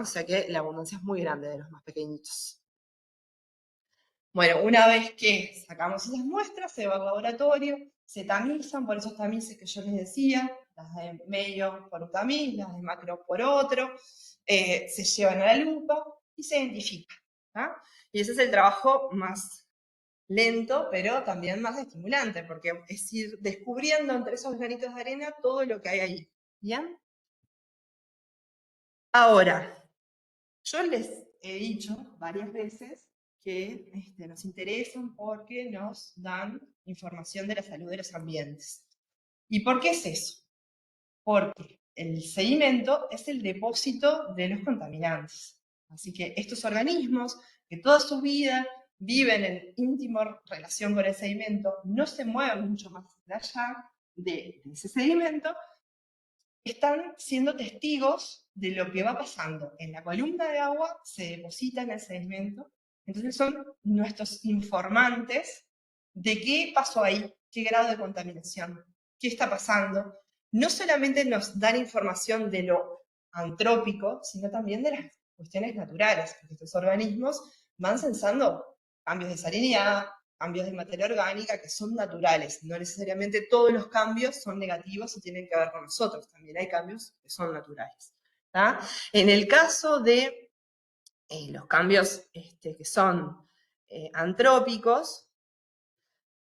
O sea que la abundancia es muy grande de los más pequeñitos. Bueno, una vez que sacamos esas muestras, se va al laboratorio, se tamizan por esos tamices que yo les decía, las de medio por un tamiz, las de macro por otro, se llevan a la lupa y se identifican. Y ese es el trabajo más lento, pero también más estimulante, porque es ir descubriendo entre esos granitos de arena todo lo que hay ahí. ¿Bien? Ahora, yo les he dicho varias veces que nos interesan porque nos dan información de la salud de los ambientes. ¿Y por qué es eso? Porque el sedimento es el depósito de los contaminantes. Así que estos organismos, que toda su vida viven en íntima relación con el sedimento, no se mueven mucho más allá de ese sedimento, están siendo testigos de lo que va pasando. En la columna de agua se deposita en el sedimento, entonces son nuestros informantes de qué pasó ahí, qué grado de contaminación, qué está pasando. No solamente nos dan información de lo antrópico, sino también de las cuestiones naturales, porque estos organismos van sensando cambios de salinidad, cambios de materia orgánica que son naturales. No necesariamente todos los cambios son negativos y tienen que ver con nosotros. También hay cambios que son naturales. ¿tá? En el caso de los cambios que son antrópicos,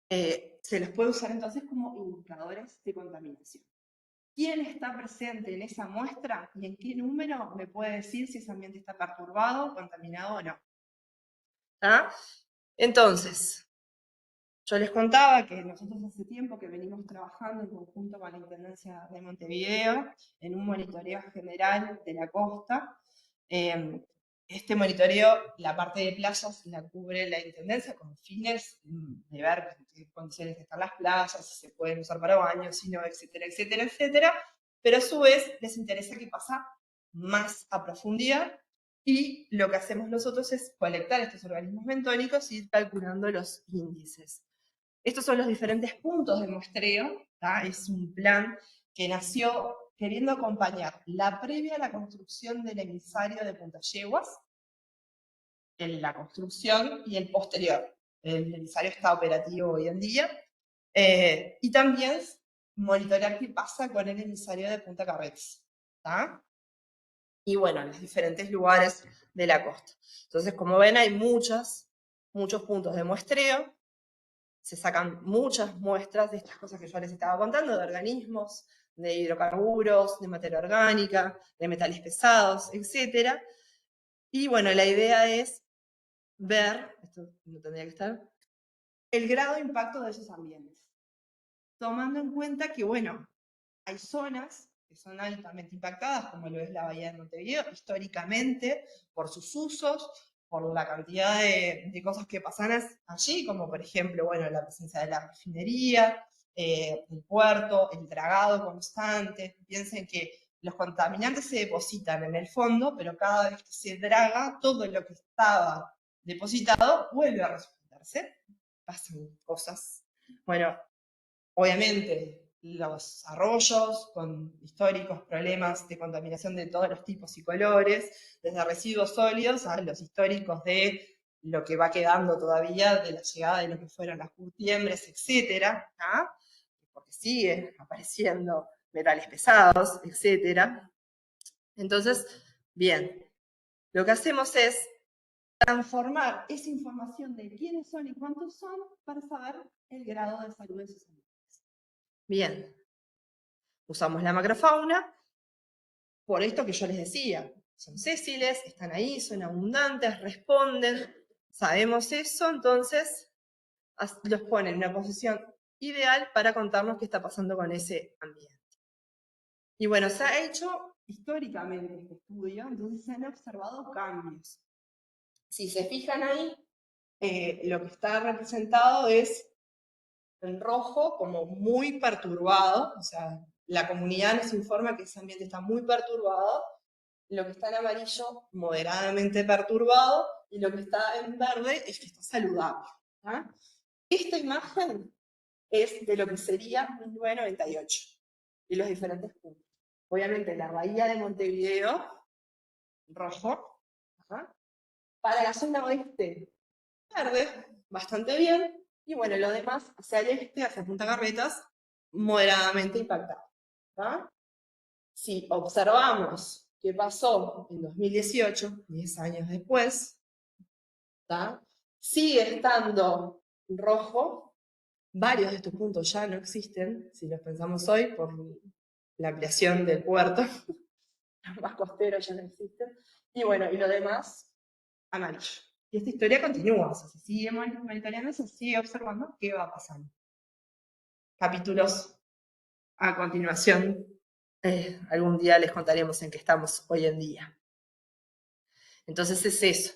se los puede usar entonces como indicadores de contaminación. ¿Quién está presente en esa muestra y en qué número me puede decir si ese ambiente está perturbado, contaminado o no? ¿tá? Entonces, yo les contaba que nosotros hace tiempo que venimos trabajando en conjunto con la Intendencia de Montevideo en un monitoreo general de la costa. Este monitoreo, la parte de playas la cubre la Intendencia con fines de ver en qué condiciones están las playas, si se pueden usar para baños, si no, etcétera, etcétera, etcétera. Pero a su vez les interesa qué pasa más a profundidad. Y lo que hacemos nosotros es colectar estos organismos bentónicos y ir calculando los índices. Estos son los diferentes puntos de muestreo. ¿tá? Es un plan que nació queriendo acompañar la previa a la construcción del emisario de Punta Yeguas, en la construcción y el posterior. El emisario está operativo hoy en día. Y también monitorear qué pasa con el emisario de Punta Carretas. ¿tá? Y bueno, en los diferentes lugares de la costa. Entonces, como ven, hay muchos puntos de muestreo. Se sacan muchas muestras de estas cosas que yo les estaba contando, de organismos, de hidrocarburos, de materia orgánica, de metales pesados, etc. Y bueno, la idea es ver, esto no tendría que estar, el grado de impacto de esos ambientes. Tomando en cuenta que, bueno, hay zonas que son altamente impactadas, como lo es la Bahía de Montevideo, históricamente, por sus usos, por la cantidad de cosas que pasan allí, como por ejemplo, bueno, la presencia de la refinería, el puerto, el dragado constante. Piensen que los contaminantes se depositan en el fondo, pero cada vez que se draga, todo lo que estaba depositado vuelve a resucitarse. Pasan cosas. Bueno, obviamente, los arroyos con históricos problemas de contaminación de todos los tipos y colores, desde residuos sólidos a los históricos de lo que va quedando todavía de la llegada de lo que fueron las curtiembres, etc. Porque siguen apareciendo metales pesados, etc. Entonces, bien, lo que hacemos es transformar esa información de quiénes son y cuántos son para saber el grado de salud de sus animales. Bien, usamos la macrofauna, por esto que yo les decía, son sésiles, están ahí, son abundantes, responden, sabemos eso, entonces los ponen en una posición ideal para contarnos qué está pasando con ese ambiente. Y bueno, se ha hecho históricamente este estudio, entonces se han observado cambios. Si se fijan ahí, lo que está representado es en rojo como muy perturbado, o sea, la comunidad nos informa que ese ambiente está muy perturbado, lo que está en amarillo moderadamente perturbado y lo que está en verde es que está saludable. ¿tá? Esta imagen es de lo que sería 1998 y los diferentes puntos. Obviamente la bahía de Montevideo, rojo, ¿tá? Para la zona oeste, verde, bastante bien, y bueno, lo demás hacia el este, hacia Punta Carretas, moderadamente impactado. ¿tá? Si observamos qué pasó en 2018, 10 años después, ¿tá? Sigue estando rojo, varios de estos puntos ya no existen, si los pensamos hoy, por la ampliación del puerto, los más costeros ya no existen, y bueno, y lo demás, amarillo. Y esta historia continúa, o sea, se sigue monitoreando, se sigue observando qué va pasando. Capítulos a continuación, algún día les contaremos en qué estamos hoy en día. Entonces es eso.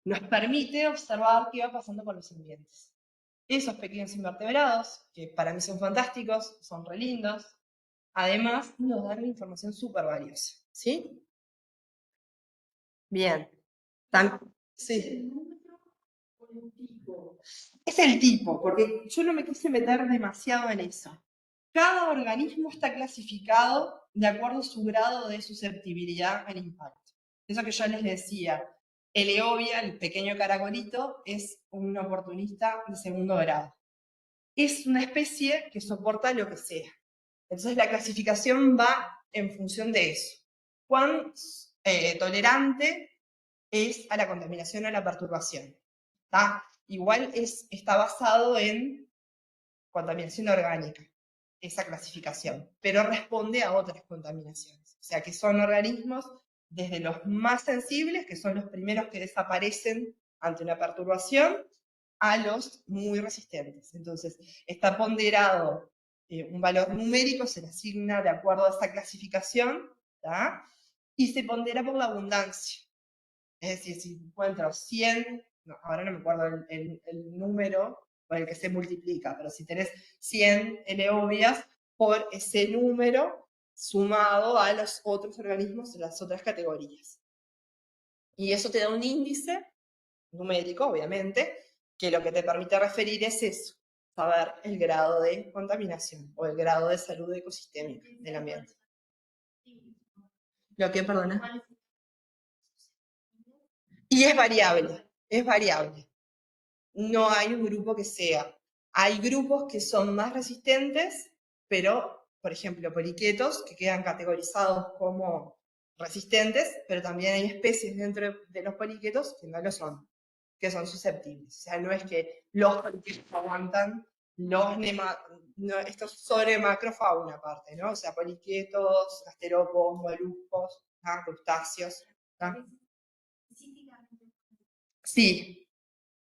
nos permite observar qué va pasando con los ambientes. Esos pequeños invertebrados, que para mí son fantásticos, son re lindos, además nos dan una información súper valiosa, ¿sí? Bien. Sí. Es el tipo, porque yo no me quise meter demasiado en eso. Cada organismo está clasificado de acuerdo a su grado de susceptibilidad al impacto. Eso que yo les decía, el Eovia, el pequeño caracolito, es un oportunista de segundo grado. Es una especie que soporta lo que sea. Entonces la clasificación va en función de eso. Cuán tolerante es a la contaminación o a la perturbación. ¿Tá? Igual está basado en contaminación orgánica, esa clasificación, pero responde a otras contaminaciones. O sea que son organismos desde los más sensibles, que son los primeros que desaparecen ante una perturbación, a los muy resistentes. Entonces, está ponderado un valor numérico, se le asigna de acuerdo a esa clasificación, ¿tá? Y se pondera por la abundancia. Es decir, si encuentro 100, no, ahora no me acuerdo el número por el que se multiplica, pero si tenés 100 Eovias por ese número sumado a los otros organismos de las otras categorías. Y eso te da un índice numérico, obviamente, que lo que te permite referir es eso, saber el grado de contaminación o el grado de salud ecosistémica del ambiente. ¿Lo que, perdona? Y es variable, es variable. No hay un grupo que sea. Hay grupos que son más resistentes, pero, por ejemplo, poliquetos, que quedan categorizados como resistentes, pero también hay especies dentro de los poliquetos que no lo son, que son susceptibles. O sea, no es que los poliquetos aguantan estos sobre macrofauna aparte, ¿no? O sea, poliquetos, gasterópodos, moluscos, crustáceos. Sí,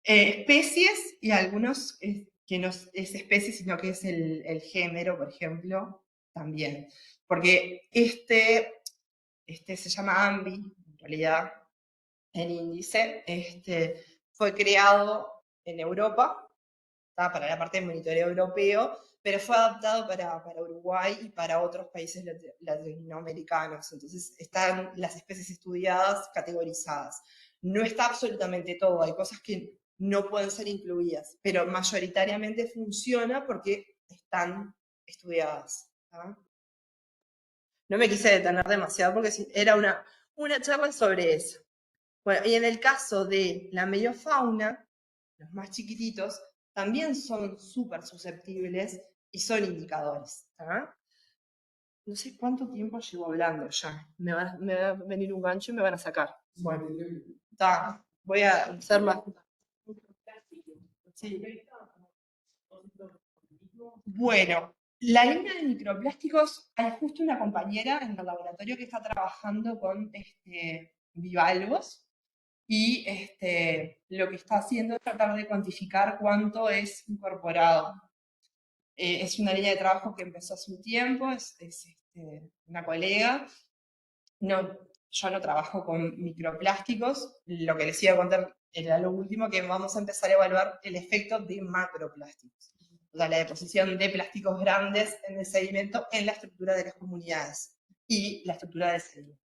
especies y algunos que no es especie, sino que es el género, por ejemplo, también. Porque este se llama AMBI, en realidad, el índice, fue creado en Europa, para la parte de monitoreo europeo, pero fue adaptado para Uruguay y para otros países latinoamericanos. Entonces están las especies estudiadas categorizadas. No está absolutamente todo, hay cosas que no pueden ser incluidas, pero mayoritariamente funciona porque están estudiadas. ¿Tá? No me quise detener demasiado porque era una charla sobre eso. Bueno, y en el caso de la meiofauna, los más chiquititos, también son súper susceptibles y son indicadores. ¿Tá? No sé cuánto tiempo llevo hablando ya. Me va a venir un gancho y me van a sacar. Bueno, voy a hacer más. Sí. Bueno, la línea de microplásticos, hay justo una compañera en el laboratorio que está trabajando con bivalvos. Y lo que está haciendo es tratar de cuantificar cuánto es incorporado. Es una línea de trabajo que empezó hace un tiempo, es una colega. No, yo no trabajo con microplásticos, lo que les iba a contar era lo último, que vamos a empezar a evaluar el efecto de macroplásticos. O sea, la deposición de plásticos grandes en el sedimento en la estructura de las comunidades y la estructura del sedimento.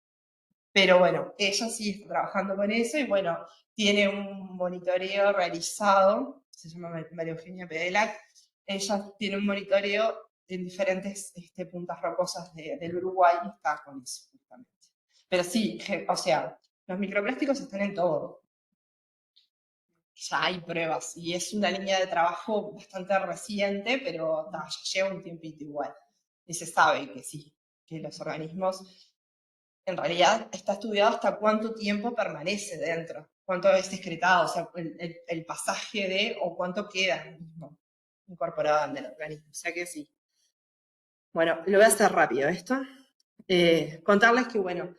Pero bueno, ella sí está trabajando con eso y bueno, tiene un monitoreo realizado, se llama María Eugenia Pedelac, ella tiene un monitoreo en diferentes puntas rocosas del Uruguay y está con eso justamente. Pero sí, o sea, los microplásticos están en todo. Ya hay pruebas y es una línea de trabajo bastante reciente, pero ya lleva un tiempito igual. Y se sabe que sí, que los organismos en realidad está estudiado hasta cuánto tiempo permanece dentro, cuánto es excretado, o sea, el pasaje de, o cuánto queda mismo incorporado en el organismo. O sea que sí. Bueno, lo voy a hacer rápido esto. Contarles que, bueno,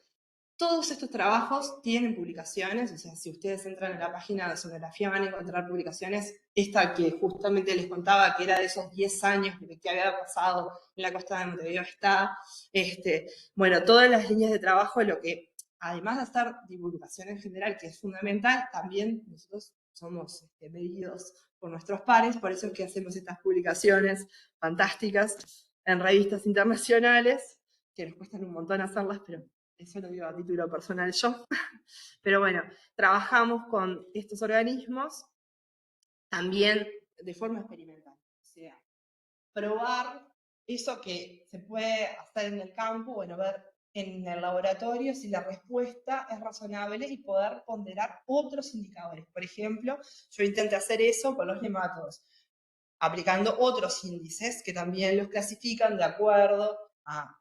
todos estos trabajos tienen publicaciones, o sea, si ustedes entran en la página de Oceanografía van a encontrar publicaciones. Esta que justamente les contaba, que era de esos 10 años que había pasado en la costa de Montevideo, está. Bueno, todas las líneas de trabajo, lo que además de hacer divulgación en general, que es fundamental, también nosotros somos medidos por nuestros pares, por eso es que hacemos estas publicaciones fantásticas en revistas internacionales, que nos cuestan un montón hacerlas, pero eso lo digo a título personal yo. Pero bueno, trabajamos con estos organismos también de forma experimental. O sea, probar eso que se puede hacer en el campo, bueno, ver en el laboratorio si la respuesta es razonable y poder ponderar otros indicadores. Por ejemplo, yo intenté hacer eso con los nematodos, aplicando otros índices que también los clasifican de acuerdo a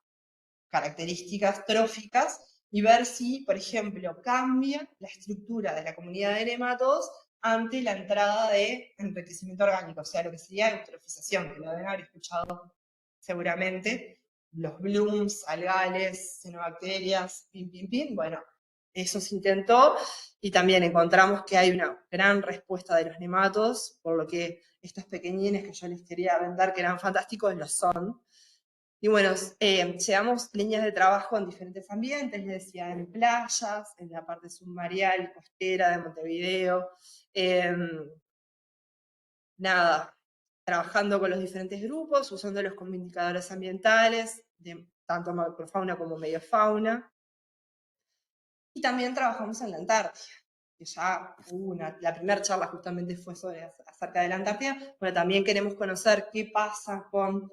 características tróficas y ver si, por ejemplo, cambia la estructura de la comunidad de nematodos ante la entrada de enriquecimiento orgánico, o sea, lo que sería eutrofización, que lo deben haber escuchado seguramente, los blooms, algales, cianobacterias, bueno, eso se intentó y también encontramos que hay una gran respuesta de los nematodos, por lo que estos pequeñines que yo les quería vender que eran fantásticos, lo son. Y bueno, llevamos líneas de trabajo en diferentes ambientes, les decía, en playas, en la parte submareal, costera de Montevideo, nada, trabajando con los diferentes grupos, usándolos como indicadores ambientales, de tanto macrofauna como mediofauna. Y también trabajamos en la Antártida, que ya hubo la primera charla justamente fue acerca de la Antártida. Bueno, también queremos conocer qué pasa con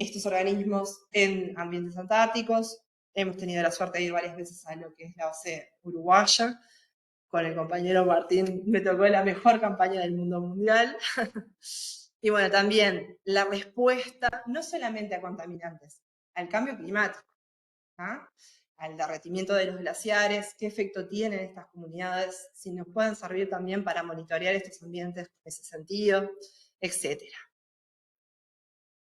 estos organismos en ambientes antárticos. Hemos tenido la suerte de ir varias veces a lo que es la base uruguaya. Con el compañero Martín me tocó la mejor campaña del mundo mundial. Y bueno, también la respuesta no solamente a contaminantes, al cambio climático, ¿ah? Al derretimiento de los glaciares, qué efecto tienen estas comunidades, si nos pueden servir también para monitorear estos ambientes en ese sentido, etc.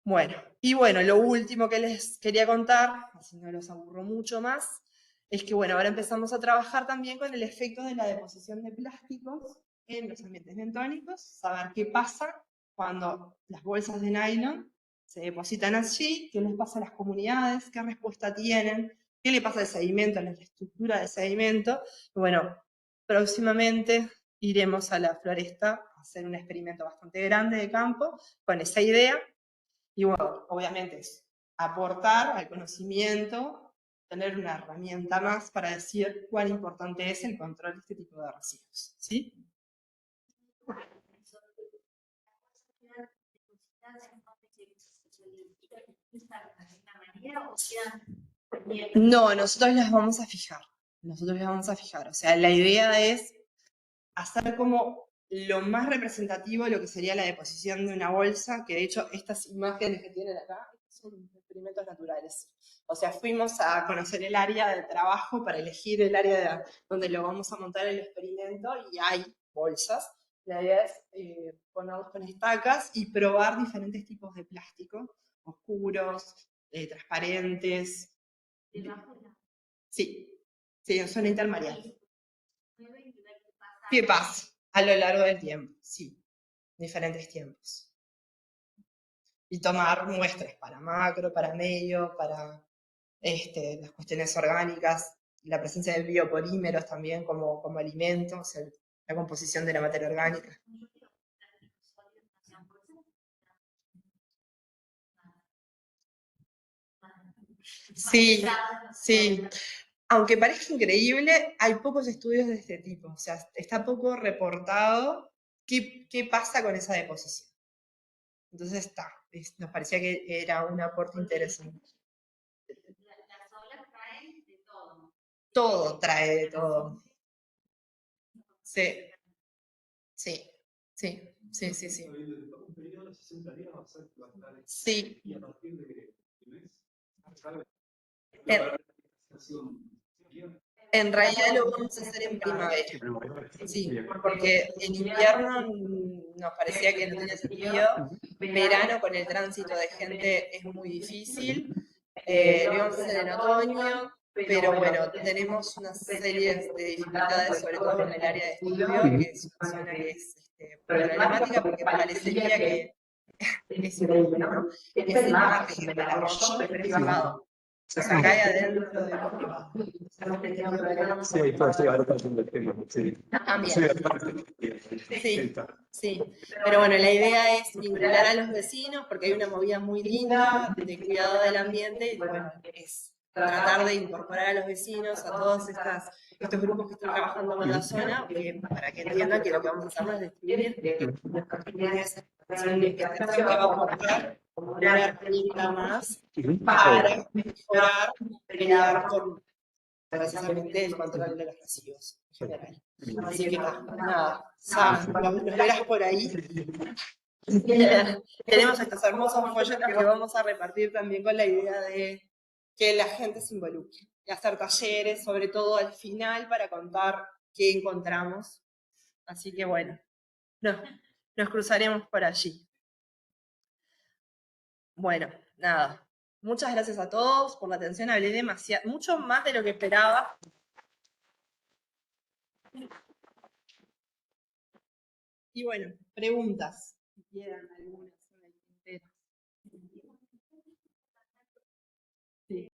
Bueno, y bueno, lo último que les quería contar, así no los aburro mucho más, es que bueno, ahora empezamos a trabajar también con el efecto de la deposición de plásticos en los ambientes bentónicos, saber qué pasa cuando las bolsas de nylon se depositan allí, qué les pasa a las comunidades, qué respuesta tienen, qué le pasa al sedimento, a la estructura del sedimento. Y bueno, próximamente iremos a la floresta a hacer un experimento bastante grande de campo con esa idea. Y bueno, obviamente es aportar al conocimiento, tener una herramienta más para decir cuán importante es el control de este tipo de residuos. ¿Sí? No, nosotros las vamos a fijar. Nosotros las vamos a fijar. O sea, la idea es hacer como lo más representativo de lo que sería la deposición de una bolsa, que de hecho estas imágenes que tienen acá son experimentos naturales. O sea, fuimos a conocer el área de trabajo para elegir el área donde lo vamos a montar el experimento y hay bolsas. La idea es ponerlos con estacas y probar diferentes tipos de plástico, oscuros, transparentes. Sí, sí, en zona intermareal. ¿Qué pasa a lo largo del tiempo? Sí, diferentes tiempos. Y tomar muestras para macro, para medio, para las cuestiones orgánicas, la presencia de biopolímeros también como alimento, o sea, la composición de la materia orgánica. Sí, sí. Aunque parezca increíble, hay pocos estudios de este tipo, o sea, está poco reportado qué pasa con esa deposición. Entonces nos parecía que era un aporte interesante. Las olas traen de todo. Todo trae de todo. Sí, sí, sí, sí, sí, sí. Un periodo de 60 días va a ser Sí. Y a partir de mes, En realidad lo vamos a hacer en primavera. Sí, porque en invierno nos parecía que no tenía sentido. Verano con el tránsito de gente es muy difícil. Lo íbamos a hacer en otoño, pero bueno, tenemos una serie de dificultades, sobre todo en el área de estudio, que es una zona que es problemática porque parecería que es increíble, ¿no? Es el margen del arroyo privado. O sea, cae adentro de lo privado. Sí, sí, ahora está haciendo el tema. Sí. También. Sí, aparte. Sí, sí. Pero bueno, la idea es vincular a los vecinos porque hay una movida muy linda de cuidado del ambiente y bueno, es tratar de incorporar a los vecinos, a todos estos grupos que están trabajando con la zona, para que entiendan que lo que vamos a hacer no es destruir, es una investigación que va a aportar una herramienta más para mejorar, pelear por precisamente el control de los residuos en general. Así que nada, Sam, los verás por ahí. Tenemos estos hermosos folletos que vamos a repartir también con la idea de que la gente se involucre y hacer talleres, sobre todo al final, para contar qué encontramos. Así que bueno, nos cruzaremos por allí. Bueno, nada. Muchas gracias a todos por la atención. Hablé demasiado, mucho más de lo que esperaba. Y bueno, preguntas. Si quieran algunas en el tintero. Sí.